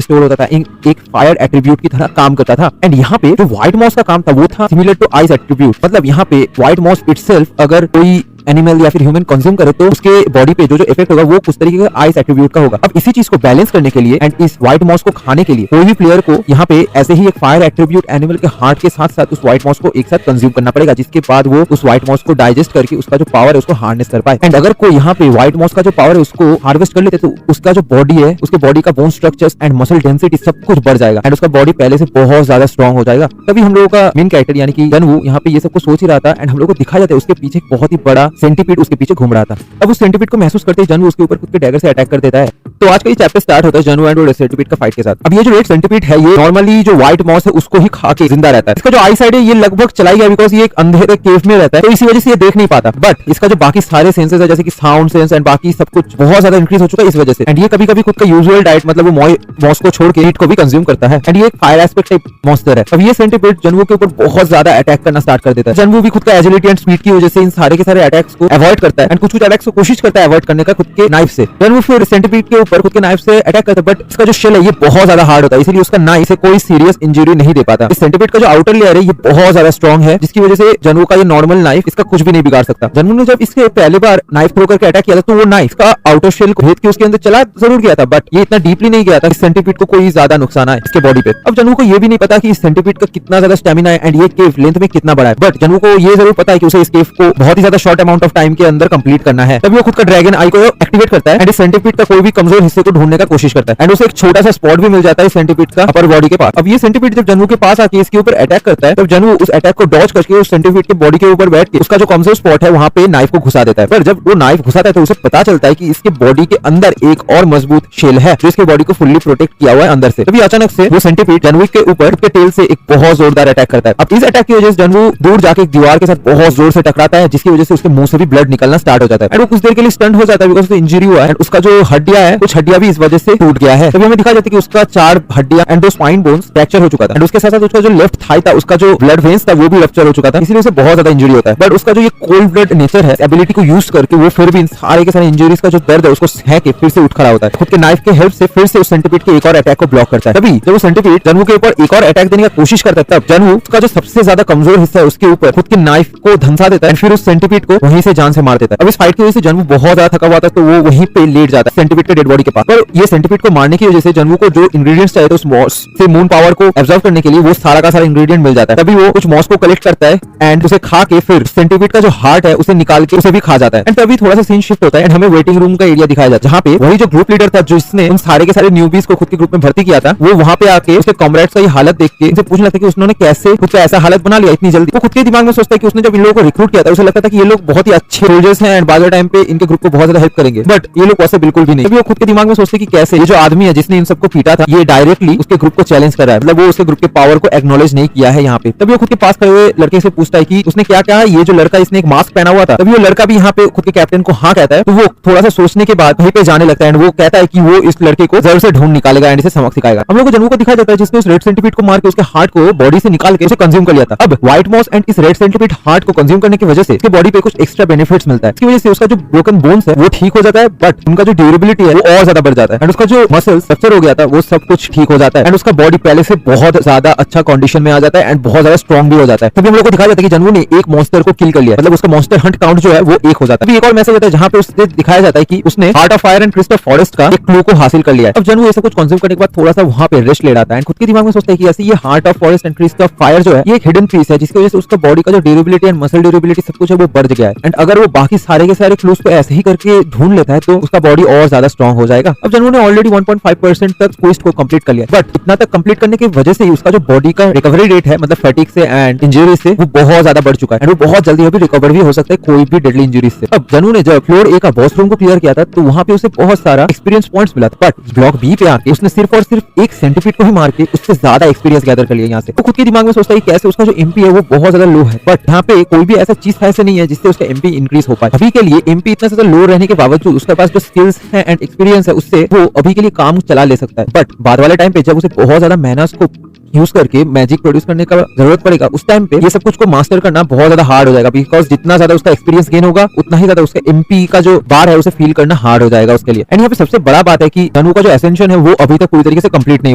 स्टोर होता था, एक फायर एट्रीब्यूट की तरह काम करता था। एंड यहाँ पे जो व्हाइट मॉस का काम था वो था सिमिलर टू आइस एट्रीब्यूट, मतलब यहाँ पे व्हाइट मॉस इटसेल्फ अगर कोई एनिमल या फिर ह्यूमन कंज्यूम करे तो उसके बॉडी पे जो इफेक्ट होगा वो कुछ तरीके का आइस एट्रीब्यूट का होगा। अब इसी चीज को बैलेंस करने के लिए एंड इस व्हाइट मॉस को खाने के लिए कोई भी प्लेयर को यहाँ पे ऐसे ही एक फायर एट्रीब्यूट एनिमल के हार्ट के साथ साथ उस व्हाइट मॉस को एक साथ कंज्यूम करना पड़ेगा, जिसके बाद वो उस व्हाइट मॉस को डाइजेस्ट करके उसका जो पावर है उसको हार्नेस कर पाए। एंड अगर कोई यहाँ पे व्हाइट मॉस का जो पावर है उसको हार्वेस्ट कर लेते तो उसका जो बॉडी है उसके बॉडी का bone structures and muscle density सब कुछ बढ़ जाएगा, एंड उसका बॉडी पहले से बहुत ज्यादा स्ट्रॉन्ग हो जाएगा। तभी हम लोगों का मेन कैरेक्टर यानी कि जनवो यहाँ पे ये सब कुछ सोच ही रहा था, एंड हम लोग को दिखाया जाता है उसके पीछे बहुत ही बड़ा सेंटीपीड उसके पीछे घूम रहा था। अब उस सेंटीपीड को महसूस करते ही जनवो उसके ऊपर खुद के डैगर से अटैक कर देता है। तो आज का ये चैप्टर स्टार्ट होता है जनवो एंड रेड सेंटीपीड का फाइट के साथ। अब ये जो रेड सेंटीपीड है ये नॉर्मली जो व्हाइट मॉस है उसको ही खा के जिंदा रहता है। इसका जो आई साइड है ये लगभग चला गया बिकॉज ये एक अंधेरे केव में रहता है, तो इसी वजह से ये देख नहीं पाता। बट इसका जो बाकी सारे सेंसेस है जैसे कि साउंड सेंस एंड बाकी सब कुछ बहुत ज्यादा इंक्रीज हो चुका है इस वजह से। एंड ये कभी कभी खुद का यूजुअल डाइट मतलब वो मॉस को छोड़ के हीट को भी कंज्यूम करता है, एंड ये एक फायर एस्पेक्ट टाइप मॉन्स्टर है। अब ये सेंटीपीड जनवो के ऊपर बहुत ज्यादा अटैक करना स्टार्ट कर देता है। जनवो भी खुद का एजिलिटी एंड स्पीड की वजह से इन सारे के सारे अटैक्स को अवॉइड करता है, एंड कुछ अटैक्स को कोशिश करता है अवॉइड करने का खुद के नाइफ से। जनवो फिर सेंटीपीड के ऊपर खुद के नाइफ से अटैक करता है, बट इसका जो शेल है ये बहुत ज्यादा हार्ड होता है, इसलिए उसका नाइफ से कोई सीरियस इंजरी नहीं दे पाता। इस सेंटीपीड का जो आउटर लेयर है ये बहुत ज्यादा स्ट्रॉन्ग है, जिसकी वजह से जनवो का ये नॉर्मल नाइफ इसका कुछ भी नहीं बिगाड़ सकता। जनवो ने जब इसके पहले बार नाइफ थ्रो करके अटैक किया था तो वो नाइफ का आउटर शेल को भेद के उसके अंदर चला जरूर गया था, बट ये इतना डीपली नहीं गया था कि सेंटीपीड को कोई ज्यादा नुकसान आए इसके बॉडी पे। अब जनवो को ये भी नहीं पता कि इस सेंटीपीड का कितना ज्यादा स्टेमिना है एंड ये केव लेंथ में कितना बड़ा है, बट जनवो को ये जरूर पता है कि उसे इस केव को बहुत ही ज्यादा शॉर्ट अमाउंट ऑफ टाइम के अंदर कंप्लीट करना है। तभी वो खुद का ड्रैगन आई को एक्टिवेट करता है एंड इस सेंटीपीड का कोई भी कमजोर हिस्से को ढूंढने का कोशिश करता है एंड उसे एक छोटा सा स्पॉट भी मिल जाता है सेंटीपीड का अपर बॉडी के पास। अब ये सेंटीपीड जब जनवू के पास आके इसके ऊपर अटैक करता है तब जनवू उस अटैक को डॉज करके उस सेंटीपीड के बॉडी के ऊपर बैठ के उसका जो कमजोर स्पॉट है वहां पे नाइफ को घुसा देता है। पर जब वो नाइफ घुसाता है तो उसे पता चलता है कि इसके बॉडी के अंदर एक और मजबूत शेल है जो इसके बॉडी को फुल्ली प्रोटेक्ट किया हुआ है अंदर से। तभी अचानक से वो सेंटीपीड जनवू के ऊपर के टेल से एक बहुत जोरदार अटैक करता है। अब इस अटैक की वजह से जनवू दूर जाके एक दीवार के साथ बहुत जोर से टकराता है जिसकी वजह से उसके मुंह से भी ब्लड निकलना स्टार्ट हो जाता है एंड वो कुछ देर के लिए स्टंट हो जाता है बिकॉज इंजरी हुआ है। उसका जो हड्डियां है कुछ हड्डियां भी इस वजह से टूट गया है। तभी हमें दिखा जाता है कि उसका 4 हड्डियां एंड 2 स्पाइन बोन्स फ्रैक्चर हो चुका था एंड उसके साथ साथ उसका जो लेफ्ट थाई था उसका जो ब्लड वेन्स था वो भी रप्चर हो चुका था, इसीलिए उसे बहुत ज्यादा इंजरी होता है। बट उसका जो ये कोल्ड ब्लड नेचर है एबिलिटी को यूज करके वो फिर भी इन सारे के सारे इंजरीज का जो दर्द है उसको सह के फिर से उठ खड़ा होता है। खुद के नाइफ के हेल्प से फिर से उस सेंटीपीड के एक और अटैक को ब्लॉक करता है। तभी जब वो सेंटीपीड जनवू के ऊपर एक और अटैक देने की कोशिश करता है तब जनवू उसका जो सबसे ज्यादा कमजोर हिस्सा है उसके ऊपर खुद के नाइफ को धंसा देता है फिर उस सेंटीपीड को वहीं से जान से मार देता है। अब इस फाइट की वजह से जनवू बहुत ज्यादा थका हुआ था तो वो वहीं पे लेट जाता है सेंटीपीड के डेड बॉडी के पास। पर ये सेंटीपीड को मारने की वजह से जनवू को जो इंग्रेडिएंट्स चाहिए थे उस मॉस से मून पावर को एब्जॉर्व करने के लिए वो सारा का सारा इंग्रेडिएंट मिल जाता है। तभी वो कुछ मॉस को कलेक्ट करता है एंड उसे खा के फिर सेंटीपीड का जो हार्ट है उसे निकाल के उसे भी खा जाता है एंड तभी थोड़ा सा सीन शिफ्ट होता है एंड हमें वेटिंग रूम का एरिया दिखाया जाता है जहाँ पे वही जो ग्रुप लीडर था जिसने उन सारे के सारे न्यूबीज को खुद के ग्रुप में भर्ती किया था वो वहाँ पे आके उसके कॉमरेड्स का ये हालत देख के उनसे पूछने लगता है कि उन्होंने कैसे खुद का ऐसा हालत बना लिया इतनी जल्दी। वो खुद के दिमाग में सोचता है कि उसने जब इन लोगों को रिक्रूट किया था उसे लगता था कि ये लोग बहुत ही अच्छे सोल्जर्स हैं एंड बाद टाइम पे इनके ग्रुप को बहुत ज्यादा हेल्प करेंगे, बट ये लोग वैसे बिल्कुल भी नहीं। तभी वो खुद के दिमाग में सोचते कि कैसे ये जो आदमी है जिसने इन सबको पीटा था ये डायरेक्टली उसके ग्रुप को चैलेंज कर रहा है, मतलब वो उसके ग्रुप के पावर को एक्नॉलेज नहीं किया है यहाँ पे। तभी वो खुद के पास खड़े हुए लड़के से पूछता है कि उसने क्या कहा, ये जो लड़का इसने एक मास्क पहना हुआ था। तभी वो लड़का भी यहाँ पे खुद के कैप्टन को हाँ कहता है तो वो थोड़ा सा सोचने के बाद वहीं पे जाने लगता है एंड वो कहता है कि वो इस लड़के को जरूर से ढूंढ निकालेगा एंड इसे सबक सिखाएगा। हम लोग को जनवू को दिखाया जाता है जिसने उस रेड सेंटीपीड को मार के उसके हार्ट को बॉडी से निकाल के उसे कंज्यूम कर लिया था। अब व्हाइट मॉस एंड इस रेड सेंटीपीड हार्ट को कंज्यूम करने की वजह से उसके बॉडी पे कुछ एक्स्ट्रा बेनिफिट्स मिलता है। इसकी वजह से उसका जो ब्रोकन बोन्स है वो ठीक हो जाता है बट उनका जो ड्यूरेबिलिटी है वो और ज्यादा बढ़ जाता है एंड उसका जो मसल स्ट्रक्चर हो गया था वो सब कुछ ठीक हो जाता है एंड उसका बॉडी पहले से बहुत ज्यादा अच्छा कंडीशन में आ जाता है एंड बहुत ज्यादा स्ट्रॉन्ग भी हो जाता है। तभी हम लोग को दिखाया जाता है कि जनवू ने एक मॉन्स्टर को किल कर लिया, मतलब उसका मॉन्स्टर हंट काउंट जो है वो 1 हो जाता है। अभी एक और मैसेज आता है जहाँ पे उससे दिखाया जाता है कि उसने heart of fire and crystal forest का एक क्लू को हासिल कर लिया है। अब जनवू ये सब कुछ कंज्यूम करने के बाद थोड़ा सा वहाँ पे रेस्ट ले रहा है एंड खुद के दिमाग में सोचता है कि ऐसे ये heart of forest and crystal of fire जो है ये एक हिडन पीस है जिसकी वजह से उसका बॉडी का जो ड्यूरेबिलिटी एंड मसल ड्यूरेबिलिटी सब कुछ है वो बढ़ गया है एंड अगर वो बाकी सारे के सारे क्लूज को ऐसे ही करके ढूंढ लेता है तो उसका बॉडी और ज्यादा स्ट्रॉन्ग हो जाएगा। अब जनवू ने ऑलरेडी 1.5% तक क्वेस्ट को कंप्लीट कर लिया बट इतना तक कंप्लीट करने की वजह से उसका जो बॉडी का रिकवरी रेट है मतलब फैटिक से एंड इंजरी से वो बहुत ज्यादा बढ़ चुका है एंड वो बहुत जल्दी अभी रिकवर भी हो सकता है कोई भी डेडली इंजरी से। अब जनवू ने जब फ्लोर ए का बॉस रूम को क्लियर किया था तो वहाँ पे उसे बहुत सारा एक्सपीरियंस पॉइंट्स मिला था बट ब्लॉक बी पे आके उसने सिर्फ और सिर्फ एक सेंटीपीड को ही मार के उससे ज्यादा एक्सपीरियंस गैदर कर लिया यहाँ से। तो खुद के दिमाग में सोचता है कैसे उसका जो एमपी है वो बहुत ज्यादा लो है बट यहाँ पे कोई भी ऐसा चीज ऐसे नहीं है जिससे उसका एमपी इंक्रीज हो पाए। अभी के लिए एमपी इतना ज्यादा लो रहने के बावजूद उसके पास जो स्किल्स है एंड एक्सपीरियंस है उससे वो अभी के लिए काम चला ले सकता है बट बाद वाले टाइम पे जब उसे बहुत ज्यादा मेहनत को यूज करके मैजिक प्रोड्यूस करने का जरूरत पड़ेगा उस टाइम पे ये सब कुछ को मास्टर करना बहुत ज्यादा हार्ड हो जाएगा बिकॉज जितना ज्यादा उसका एक्सपीरियंस गेन होगा उतना ही ज्यादा उसका एमपी का जो बार है उसे फील करना हार्ड हो जाएगा उसके लिए। एंड यहाँ पे सबसे बड़ा बात है कि जनवू का जो एसेंशन है वो अभी तक पूरी तरीके से कंप्लीट नहीं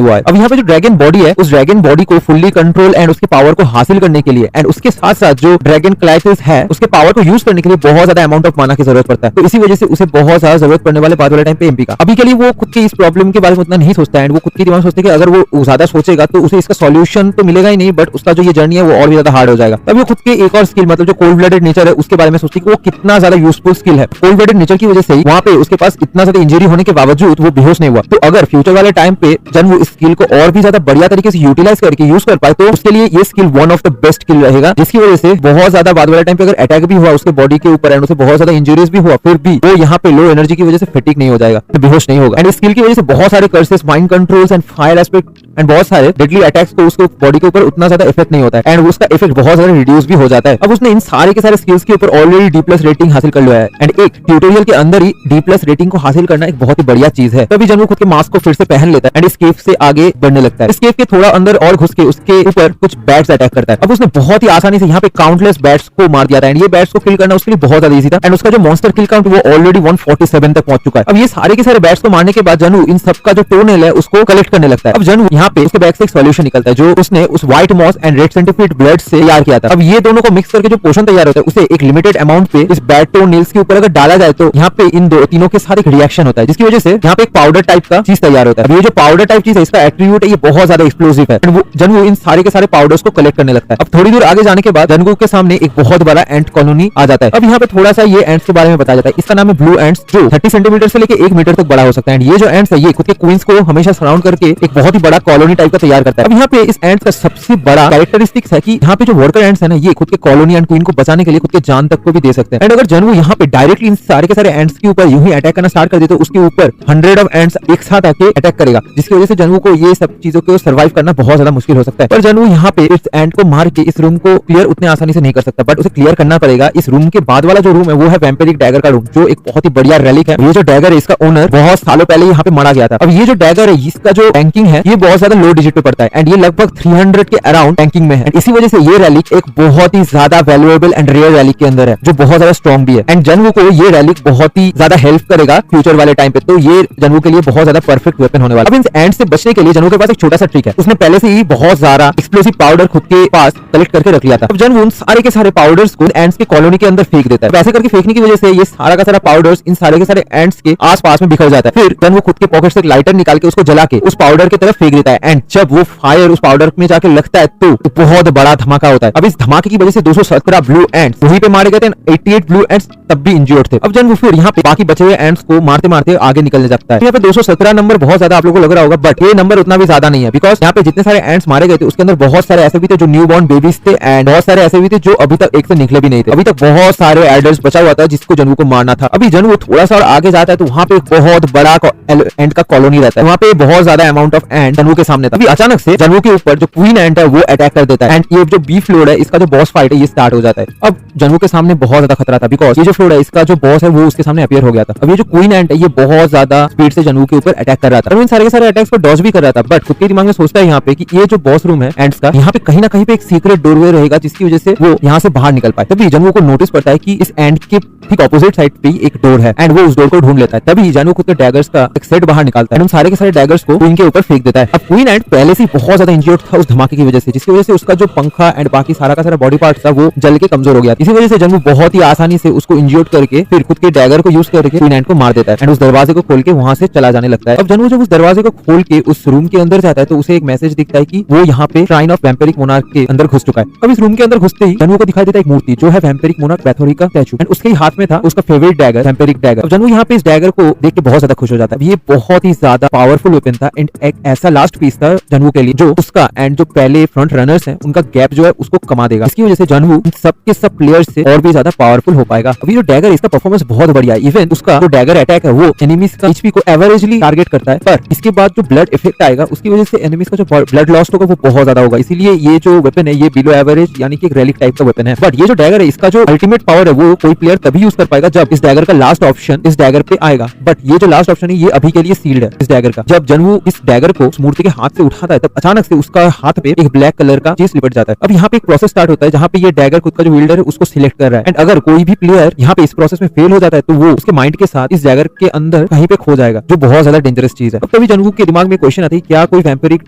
हुआ है। अब यहाँ पे जो ड्रैगन बॉडी है उस ड्रैगन बॉडी को फुल्ली कंट्रोल एंड उसके पावर को हासिल करने के लिए एंड उसके साथ साथ जो ड्रैगन क्लाइसिस है उसके पावर को यूज करने के लिए बहुत ज्यादा अमाउंट ऑफ माना की जरूरत पड़ता है। तो इसी वजह से उसे बहुत ज्यादा जरूरत पड़ने वाले बाद वाले टाइम पे एमपी का। अभी के लिए वो खुद की इस प्रॉब्लम के बारे में उतना नहीं सोचता है वो खुद की दिमाग सोचते कि अगर वो ज्यादा सोचेगा तो उसे इसका सॉल्यूशन तो मिलेगा ही नहीं बट उसका जो ये जर्नी है वो और भी ज्यादा हार्ड हो जाएगा। तभी वो खुद के एक और स्किल मतलब जो कोल्ड ब्लडेड नेचर है उसके बारे में सोचती है कि वो कितना ज्यादा यूजफुल स्किल है। कोल्ड ब्लडेड नेचर की वजह से ही वहाँ पे उसके पास इतना ज्यादा इंजरी होने के बावजूद वो बेहोश नहीं हुआ। तो अगर फ्यूचर वाले टाइम पे जनवू इस स्किल को और भी ज्यादा बढ़िया तरीके से यूटिलाइज करके यूज कर पाए तो उसके लिए ये skill one of the best skill रहेगा जिसकी वजह से बहुत ज्यादा बाद वाले टाइम पे अगर अटैक भी हुआ उसके बॉडी के ऊपर एंड उसे बहुत ज्यादा इंजरीज भी हुआ फिर भी वो यहाँ पे लो एनर्जी की वजह से फैटिक नहीं हो जाएगा, तो बेहोश नहीं होगा। एंड इस स्किल की वजह से बहुत सारे curses, mind controls and fire aspect and बहुत सारे डेडली अटैक्स को उसके बॉडी के ऊपर उतना ज्यादा इफेक्ट नहीं होता है एंड उसका इफेक्ट बहुत ज्यादा रिड्यूस भी हो जाता है। अब उसने इन सारे के सारे स्किल्स के ऊपर ऑलरेडी D+ रेटिंग हासिल कर लिया है एंड एक ट्यूटोरियल के अंदर ही D+ रेटिंग को हासिल करना एक बहुत ही बढ़िया चीज है। तभी जनवू खुद के मास्क को फिर से पहन लेता है एंड इस केव से आगे बढ़ने लगता है। इस केव के थोड़ा अंदर और घुस के उसके ऊपर कुछ बैट्स अटैक करता है। अब उसने बहुत ही आसानी से यहाँ पे काउंटलेस बैट्स को मार दिया था एंड ये बैट्स को किल करना उसके लिए बहुत ज्यादा इजी था एंड उसका जो मॉन्स्टर किल काउंट वो ऑलरेडी 147 तक पहुंच चुका है। अब ये सारे के सारे बैट्स को मारने के बाद जनवू इन सबका जो टोनेल है उसको कलेक्ट करने लगता है। अब जनवू यहाँ पे उसके बैग से एक सॉल्यूशन निकलता है जो उसने उस white moss and red centipede blood से तैयार किया था। अब ये दोनों को मिक्स करके जो पोषण तैयार होता है उसे एक लिमिटेड अमाउंट पे इस बैट टोन नील्स के ऊपर अगर डाला जाए तो यहाँ पे इन तीनों के साथ एक रिएक्शन होता है, जिसकी वजह से यहाँ पे एक पाउडर टाइप का चीज तैयार होता है। अब ये जो पाउडर टाइप चीज है इसका एट्रीब्यूट है ये बहुत ज्यादा एक्सप्लोसिव है। वो जनवू इन सारे के सारे पाउडर्स को कलेक्ट करने लगता है। अब थोड़ी दूर आगे जाने के बाद जनवू के सामने एक बहुत बड़ा एंट कॉलोनी आ जाता है। अब यहाँ पे थोड़ा सा ये एंट्स के बारे में बताया जाता है। इसका नाम है ब्लू एंट्स, जो 30 सेंटीमीटर से लेकर 1 मीटर तक बड़ा हो सकता है। ये जो एंट्स है ये खुद के क्वींस को हमेशा सराउंड करके एक बहुत ही बड़ा कॉलोनी टाइप का तैयार करता है। अब यहाँ पे इस एंट्स का सबसे बड़ा कैरेक्टरिस्टिक्स है कि यहाँ पे जो वर्कर एंट्स है ना ये खुद के कॉलोनी एंड क्वीन को बचाने के लिए खुद के जान तक को भी दे सकते हैं। एंड अगर जनवू यहाँ पे डायरेक्टली इन सारे के सारे एंट्स के ऊपर यूं ही अटैक करना स्टार्ट कर दे तो उसके ऊपर 100 ऑफ एंट्स एक साथ आके अटैक करेगा, जिसकी वजह से जनवू को ये सब चीजों को सर्वाइव करना बहुत ज्यादा मुश्किल हो सकता है। पर जनवू यहाँ पे इस एंट को मार के इस रूम को क्लियर उतने आसानी से नहीं कर सकता, बट उसे क्लियर करना पड़ेगा। इस रूम के बाद वाला जो रूम है वो है वैम्पिरिक डैगर का रूम, जो एक बहुत ही बढ़िया रेलिक है। ये जो डैगर है इसका ओनर बहुत सालों पहले यहाँ पे मारा गया था। अब ये जो डैगर है इसका जो रैंकिंग है ये बहुत ज्यादा लो डिजिट पे पड़ता है एंड ये लगभग 300 के अराउंड रैंकिंग में है। इसी वजह से ये रेलिक एक बहुत ही ज्यादा वैल्यूएबल एंड रेयर रेलिक के अंदर है, जो बहुत ज्यादा स्ट्रॉन्ग भी है। एंड जनवू को ये रेलिक बहुत ही ज्यादा हेल्प करेगा फ्यूचर वाले टाइम पे, तो ये जनवू के लिए बहुत ज्यादा परफेक्ट वेपन होने वाला। अब इन एंड से बचने के लिए जनवू के पास एक छोटा सा ट्रिक है। उसने पहले से ही बहुत ज्यादा एक्सप्लोसिव पाउडर खुद के पास कलेक्ट करके रख लिया था। अब जनवू उन सारे के सारे पाउडर्स को एंड्स के कॉलोनी के अंदर फेंक देता है। वैसे करके फेंकने की वजह से ये सारा का सारा पाउडर्स इन सारे के सारे एंड्स के आसपास में बिखर जाता है। फिर जनवू खुद के पॉकेट से एक लाइटर निकाल के उसको जला के उस पाउडर की तरफ फेंक देता है एंड जब वो फायर उस पाउडर में जाके लगता है तो बहुत बड़ा धमाका होता है। अब इस धमाके की वजह से 217 ब्लू एंड्स वहीं पे मारे गए थे, 88 ब्लू एंड्स तब भी इंजर्ड थे। अब जनवू फिर यहाँ पे बाकी बचे हुए एंड्स को मारते मारते आगे निकलने जाता है। यहाँ पे 217 नंबर बहुत ज्यादा आप लोगों को लग रहा होगा, बट ये नंबर उतना भी ज्यादा नहीं है, बिकॉज यहाँ पे जितने सारे एंड्स मारे गए थे उसके अंदर बहुत सारे ऐसे भी थे जो न्यू बॉर्न बेबीज थे एंड बहुत सारे ऐसे भी थे जो अभी तक एक से निकले भी नहीं थे। अभी तक बहुत सारे एडल्ट्स बचा हुआ था जिसको जनवू को मारना था। अभी जनवू थोड़ा सा और आगे जाता है तो वहाँ पे एक बहुत बड़ा एंड का कॉलोनी रहता है। वहाँ पे बहुत ज्यादा अमाउंट ऑफ एंड जनवू के सामने था। अभी अचानक से जनवू के ऊपर जो क्वीन एंड है वो अटैक कर देता है एंड ये जो बी फ्लोर है इसका जो बॉस फाइट है ये स्टार्ट हो जाता है। अब जनवू के सामने बहुत ज्यादा खतरा था, बिकॉज ये जो फ्लोर है इसका जो बॉस है वो उसके सामने अपीयर हो गया था। अब ये जो क्वीन एंट है ये बहुत ज्यादा स्पीड से जनवू के ऊपर अटैक कर रहा था। इन सारे के सारे अटैक्स को डॉज भी कर रहा था, बट खुद के दिमाग में सोचता है यहाँ पे कि ये जो बॉस रूम है एंट्स का, यहाँ पे कहीं ना कहीं पे एक सीक्रेट डोरवे रहेगा जिसकी वजह से वो यहाँ से बाहर निकल पाए। तभी जनवू को नोटिस पड़ता है कि इस एंट के ठीक ऑपोजिट साइड पे एक डोर है एंड वो उस डोर को ढूंढ लेता है। तभी जनवू खुद के डैगर्स का एक सेट बाहर निकालता है, उन सारे के सारे डैगर्स को क्वीन के ऊपर फेंक देता है। अब क्वीन एंट पहले से बहुत ज्यादा इंजर्ड था उस धमाके की वजह से, जिसकी वजह से उसका जो पंखा एंड बाकी सारा का सारा बॉडी पार्ट था वो जल के कमजोर हो गया। इसी वजह से जनवू बहुत ही आसानी से उसको इंजर्ड करके फिर खुद के डैगर को यूज करके क्वीन एंट को मार देता है एंड उस दरवाजे को खोल के वहां से चला जाने लगता है। अब जनवू जब उस दरवाजे को खोल के उस रूम के अंदर जाता है तो उसे एक मैसेज दिखता है कि वो यहाँ पे श्राइन ऑफ वैम्पिरिक मोनार्क के अंदर घुस चुका है। अब इस रूम के अंदर घुसते ही जनवू को दिखाई देता है एक मूर्ति जो है वैम्पिरिक मोनार्क बैथोरी का स्टैचू एंड उसके हाथ में था उसका फेवरेट डैगर वैम्पिरिक डैगर। अब जनवू यहाँ पे इस डैगर को देख के बहुत ज्यादा खुश हो जाता है। ये बहुत ही ज्यादा पावरफुल वेपन था एंड एक ऐसा लास्ट पीस था जनवू के लिए जो उसका एंड जो पहले फ्रंट रनर्स हैं उनका गैप जो है उसको कमा देगा। इसकी वजह से जनवू सब के सब प्लेयर्स से और भी ज्यादा पावरफुल हो पाएगा। अभी जो डैगर इसका परफॉर्मेंस बहुत बढ़िया है। इवन उसका जो डैगर अटैक है वो एनिमीज का एचपी को एवरेजली टारगेट करता है, पर इसके बाद जो ब्लड इफेक्ट आएगा उसकी वजह से एनिमीज का जो ब्लड लॉस होगा वो बहुत ज्यादा होगा। इसीलिए ये जो वेपन है ये बिलो एवरेज यानी कि एक रेलिक टाइप का वेपन है। बट ये जो डैगर है इसका जो अल्टीमेट पावर है वो कोई प्लेयर तभी यूज कर पाएगा जब इस डैगर का लास्ट ऑप्शन इस डैगर पे आएगा। बट ये जो लास्ट ऑप्शन है ये अभी के लिए सील्ड है इस डैगर का। जब जनवू इस डैगर को उस मूर्ति के हाथ से उठाता है तब अचानक से उसका हाथ पे एक ब्लैक कलर का चीज लिपट जाता है। अब यहाँ पे एक प्रोसेस स्टार्ट होता है जहाँ पे ये डैगर खुद का जो विल्डर है उसको सिलेक्ट कर रहा है एंड अगर कोई भी प्लेयर यहाँ पे इस प्रोसेस में फेल हो जाता है तो वो उसके माइंड के साथ इस डैगर के अंदर कहीं पे खो जाएगा, जो बहुत ज्यादा डेंजरस चीज है। अब तभी जनवू के दिमाग में क्वेश्चन आता है क्या कोई वैम्पिरिक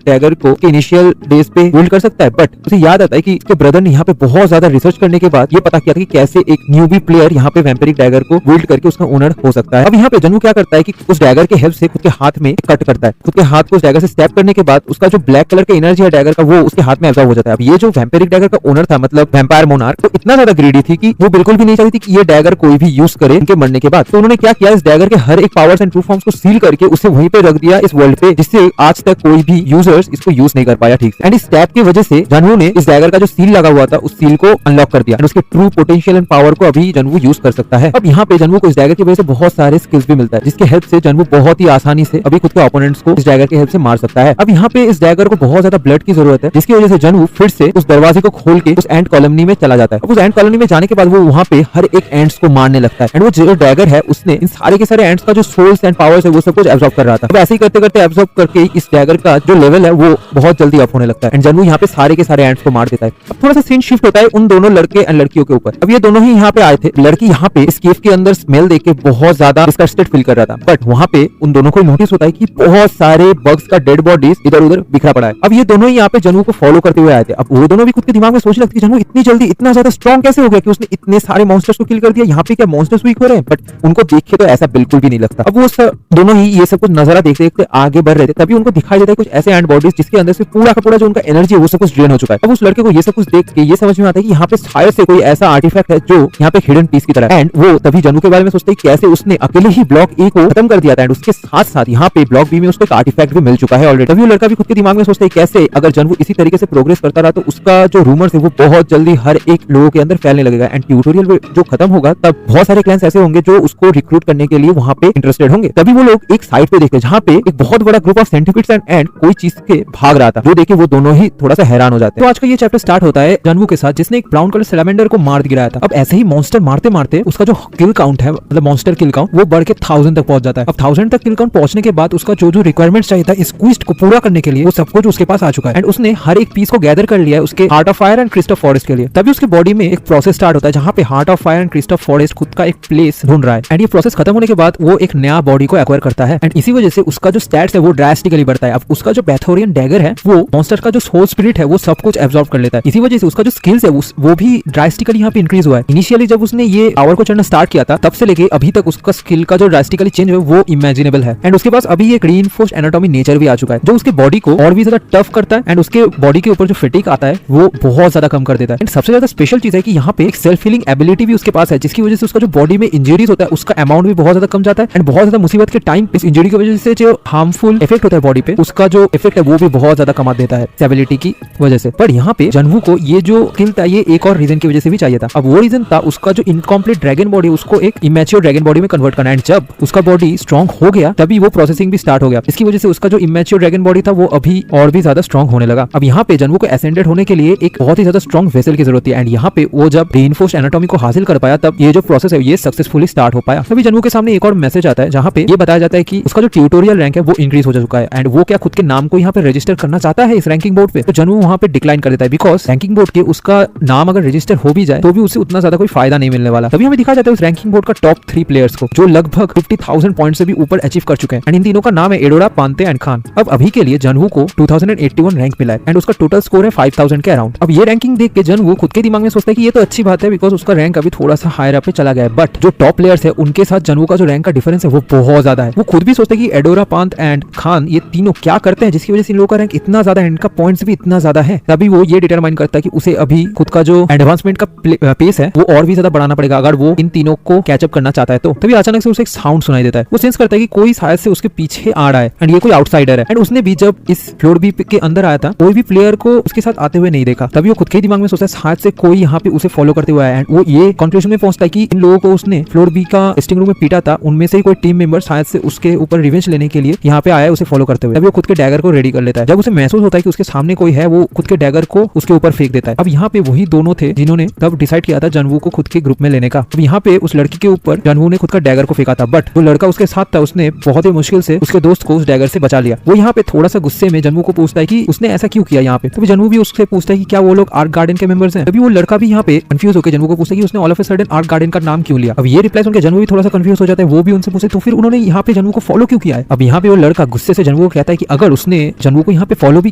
डैगर को इनिशियल डेज पे बिल्ड कर सकता है, बट उसे याद आता है कि उसके ब्रदर ने यहाँ पे बहुत ज्यादा रिसर्च करने के बाद ये पता किया था कि कैसे एक न्यूबी प्लेयर यहाँ पे वैम्पिरिक डैगर को बिल्ड करके उसका ओनर हो सकता है। अब यहाँ पे जनवू क्या करता है कि उस डैगर के हेल्प से खुद के हाथ में कट करता है। खुद के हाथ को उस डैगर से स्टैप करने के बाद उसका जो ब्लैक कलर का एनर्जी है डैगर का वो उसके हाथ में एब्जॉर्ब हो जाता है। अब ये जो वैम्पिरिक डैगर का ओनर था मतलब वैम्पायर मोनार्क, तो इतना ज्यादा ग्रीडी थी कि वो बिल्कुल भी नहीं चाहती थी कि ये डैगर कोई भी यूज करे इनके मरने के बाद। तो उन्होंने क्या किया, इस डैगर के हर एक पावर्स एंड ट्रू फॉर्म्स को सील करके उसे वहीं पे रख दिया इस वर्ल्ड पे, जिससे आज तक कोई भी यूजर्स इसको यूज नहीं कर पाया ठीक से। एंड इस स्टैप की वजह से जनवू ने इस डैगर का जो सील लगा हुआ था उस सील को अनलॉक कर दिया एंड उसके ट्रू पोटेंशियल एंड पावर को अभी जनवू यूज कर सकता है। अब यहाँ पे जनवू को इस डैगर की वजह से बहुत सारे स्किल्स भी मिलता है जिसके हेल्प से जनवू बहुत ही आसानी से अभी खुद के ओपोनेंट्स को इस डैगर की हेल्प से मार सकता है। अब यहाँ पे इस डैगर को बहुत ज्यादा ब्लड की जरूरत है जिसकी वजह से जनवू फिर से उस दरवाजे को खोल के उस एंट कॉलोनी में चला जाता है। अब उस एंट कॉलोनी में जाने के बाद वो वहाँ पे हर एक एंट्स को मारने लगता है एंड वो जो डैगर है उसने इन सारे के सारे एंट्स का जो सोल्स एंड पावर्स है वो सब कुछ एब्जॉर्ब कर रहा था। अब ऐसे ही करते करते एब्जॉर्ब करके इस डैगर का जो लेवल है वो बहुत जल्दी अप होने लगता है एंड जनवू यहाँ पे सारे के सारे एंट्स को मार देता है। अब थोड़ा सा सीन शिफ्ट होता है उन दोनों लड़के एंड लड़कियों के ऊपर। अब ये दोनों ही यहाँ पे आए थे। लड़की यहाँ पे इस केव के अंदर स्मेल देख के बहुत ज्यादा डिस्गस्टेड फील कर रहा था, बट वहाँ पे उन दोनों को नोटिस होता है कि बहुत सारे बग्स का डेड बॉडीज इधर उधर बिखरा पड़ा है। अब ये दोनों ही यहाँ पे जनवू को फॉलो करते हुए आए थे। अब वो दोनों भी खुद के दिमाग में सोचने लगती है जनवू इतनी जल्दी इतना ज्यादा स्ट्रॉन्ग कैसे हो गया कि उसने इतने सारे मॉन्स्टर्स को किल कर दिया। यहाँ पे क्या मॉन्स्टर्स वीक हो रहे हैं? बट उनको देख के तो ऐसा बिल्कुल भी नहीं लगता। अब वो दोनों ही ये सब कुछ नजारा देखते देखते आगे बढ़ रहे थे, तभी उनको दिखाई देता है कुछ ऐसे एंड बॉडीज जिसके अंदर से पूरा का पूरा जो उनका एनर्जी है वो सब कुछ ड्रेन हो चुका है। अब उस लड़के को ये सब कुछ देख के ये समझ में आता है कि यहाँ पे शायद से कोई ऐसा आर्टिफैक्ट है जो यहाँ पे हिडन पीस की तरह है। एंड वो तभी जनवू के बारे में सोचते हैं कैसे उसने अकेले ही ब्लॉक ए को खत्म कर दिया था। एंड उसके साथ साथ यहाँ पे ब्लॉक बी में उसको एक आर्टिफैक्ट भी मिल चुका है ऑलरेडी। तभी वो लड़का भी खुद के दिमाग में सोचता है कैसे अगर जनवू इसी तरीके से प्रोग्रेस करता रहा तो उसका जो रूमर्स है वो बहुत जल्दी हर एक लोगों के अंदर फैलने लगेगा। एंड ट्यूटोरियल जो खत्म होगा तब बहुत सारे क्लैंस ऐसे होंगे जो उसको रिक्रूट करने के लिए वहां पे इंटरेस्टेड होंगे। तभी वो लोग एक साइड पे देखते हैं जहाँ पे एक बहुत बड़ा ग्रुप ऑफ साइंटिफिक्स एंड कोई चीज के भाग रहा था, जो देखे वो दोनों ही थोड़ा सा हैरान हो जाते हैं। तो आज का ये चैप्टर स्टार्ट होता है जनवू के साथ जिसने एक ब्राउन कलर सैलामेंडर को मार गिराया था। अब ऐसे ही मॉन्स्टर मारते मारते उसका जो किल काउंट है मतलब मॉन्स्टर किल काउंट वो बढ़ के 1000 तक पहुंच जाता है। अब 1000 तक किल काउंट पहुंचने के बाद उसका जो रिक्वायरमेंट्स चाहिए था इस क्वेस्ट को पूरा करने के लिए वो सब कुछ उसके पास आ चुका है। एंड उसने हर एक पीस को गैदर कर लिया है उसके heart of fire and crest of forest के लिए। तभी उसके बॉडी में एक प्रोसेस स्टार्ट होता है जहाँ पे heart of fire and crest of forest खुद का एक प्लेस ढूंढ रहा है। एंड ये प्रोसेस खत्म होने के बाद वो एक नया बॉडी को एक्वायर करता है एंड इसी वजह से उसका जो स्टैट्स है वो ड्रास्टिकली बढ़ता है। अब उसका जो पैथोरियन डैगर है वो मॉन्स्टर का जो सोल स्पिरिट है वो सब कुछ एब्जॉर्ब कर लेता है। इसी वजह से उसका जो स्किल्स है वो भी ड्रास्टिकली यहाँ पे इंक्रीज हुआ है। इनिशियली जब उसने ये टावर को चढ़ना स्टार्ट किया था तब से लेके अभी तक उसका स्किल का जो ड्रास्टिकली चेंज है वो इमेजिनेबल है। एंड उसके पास अभी एक रीइंफोर्स्ड एनाटॉमी नेचर भी आ चुका है जो उसके बॉडी को और भी ज्यादा टफ करता है एंड उसके बॉडी के ऊपर जो फिटिक आता है वो बहुत ज्यादा कम कर देता है। एंड सबसे ज्यादा स्पेशल चीज है कि यहाँ पे एक सेल्फ हीलिंग एबिलिटी भी उसके पास है जिसकी वजह से उसका जो बॉडी में इंजरीज होता है उसका अमाउंट भी बहुत ज्यादा कम जाता है। एंड बहुत ज्यादा मुसीबत के टाइम इस इंजरी की वजह से जो हार्मफुल इफेक्ट होता है बॉडी पे उसका जो इफेक्ट है वो भी बहुत ज्यादा कमा देता है एबिलिटी की वजह से। पर यहाँ पे जनवू को ये जो स्किल था ये एक और रीजन की वजह से भी चाहिए था। अब वो रीजन था उसका जो इनकम्प्लीट ड्रैगन बॉडी उसको एक इमेच्योर ड्रैगन बॉडी में कन्वर्ट करना। एंड जब उसका बॉडी स्ट्रॉन्ग हो गया तभी वो प्रोसेसिंग भी स्टार्ट हो गया। इसकी वजह से उसका जो इमेच्योर ड्रैगन बॉडी था वो अभी और भी ज्यादा स्ट्रॉन्ग होने लगा। अब यहाँ पे जनवू को एसेंडेड होने के लिए एक बहुत ही ज्यादा स्ट्रॉन्ग वेसल की जरूरत थी। एंड यहाँ पे वो जब रीइंफोर्स्ड एनाटॉमी को हासिल कर पाया तब ये जो प्रोसेस है ये सक्सेसफुली स्टार्ट हो पाया। तभी जनवू के सामने एक और मैसेज आता है जहाँ पे ये बताया जाता है कि उसका जो ट्यूटोरियल रैंक है वो इंक्रीज हो चुका है एंड वो क्या खुद के नाम को यहाँ पे रजिस्टर करना चाहता है इस रैंकिंग बोर्ड पे। तो जनवू वहाँ पे डिक्लाइन कर देता है बिकॉज रैंकिंग बोर्ड के उसका नाम अगर रजिस्टर हो भी जाए तो भी उसे उतना ज्यादा कोई फायदा नहीं मिलने वाला। तभी हमें दिखा जाता है उस रैंकिंग बोर्ड का टॉप 3 प्लेयर्स को जो लगभग 50,000 पॉइंट से भी ऊपर अचीव कर चुके हैं। एंड इन तीनों का नाम है एडोरा, पांते एंड खान। अब अभी के लिए जनवू को 2081 रैंक मिला है एंड उसका टोटल स्कोर है 5000 के अराउंड। अब ये रैंकिंग देख के जनवू खुद के दिमाग में सोचता है कि ये तो अच्छी बात है बिकॉज उसका रैंक अभी थोड़ा सा हायर अप पे चला गया है। बट जो टॉप प्लेयर्स है उनके साथ जनवू का जो रैंक का डिफरेंस है वो बहुत ज्यादा है। वो खुद भी सोचते हैं कि एडोरा, पांत एंड खान ये तीनों क्या करते हैं जिसकी वजह से इन लोगों का रैंक इतना ज्यादा है, इनका पॉइंट्स भी इतना ज्यादा है। तभी वो ये डिटरमाइन करता है कि उसे अभी खुद का जो एडवांसमेंट का पेस है वो और भी ज्यादा बढ़ाना पड़ेगा अगर वो इन तीनों को कैचअप करना चाहता है। तो तभी अचानक से उसे एक साउंड सुनाई देता है। वो सेंस करता है कि कोई शायद से उसके पीछे आ रहा है एंड ये कोई आउटसाइडर है। एंड उसने भी जब इस फ्लोर बी के अंदर आया था कोई भी प्लेयर को उसके साथ आते हुए नहीं देखा। तभी वो खुद के दिमाग में सोचता है शायद से कोई यहाँ पे उसे फॉलो करते हुए आया। एंड वो ये कंक्लूजन में पहुंचता है कि इन लोगों को उसने फ्लोर बी का टेस्टिंग रूम में पीटा था उनमें से कोई टीम मेंबर शायद से उसके ऊपर रिवेंज लेने के लिए यहाँ पे आया है उसे फॉलो करते हुए। तभी वो खुद के डैगर को रेडी कर लेता है। जब उसे महसूस होता है कि उसके सामने कोई है वो खुद के डैगर को उसके ऊपर फेंक देता है। अब यहाँ पे वही दोनों थे जिन्होंने तब डिसाइड किया था जनवू को खुद के ग्रुप में लेने का। अब यहाँ पे उस लड़की के ऊपर जनवू ने खुद का डैगर को फेंका था बट जो लड़का उसके साथ था उसने बहुत ही मुश्किल से उसके दोस्त को उस डैगर से बचा लिया। वो यहाँ पे थोड़ा सा गुस्से में जनवू को पूछता है कि उसने ऐसा क्यों किया यहाँ पे। तभी जनवू भी उससे पूछता है कि क्या वो लोग आर्क गार्डन के मेंबर्स हैं। तभी वो लड़का भी यहाँ पे कंफ्यूज होकर जनवू को पूछता है कि उसने all of a sudden arc garden का नाम क्यों लिया। अब ये रिप्लाई सुनकर जनवू भी थोड़ा सा कंफ्यूज हो जाता है। वो भी उनसे पूछे तो फिर उन्होंने यहाँ पे जनवू को फॉलो क्यों किया है। अब यहाँ पे वो लड़का गुस्से से जनवू को कहता है कि अगर उसने जनवू को यहाँ पे फॉलो भी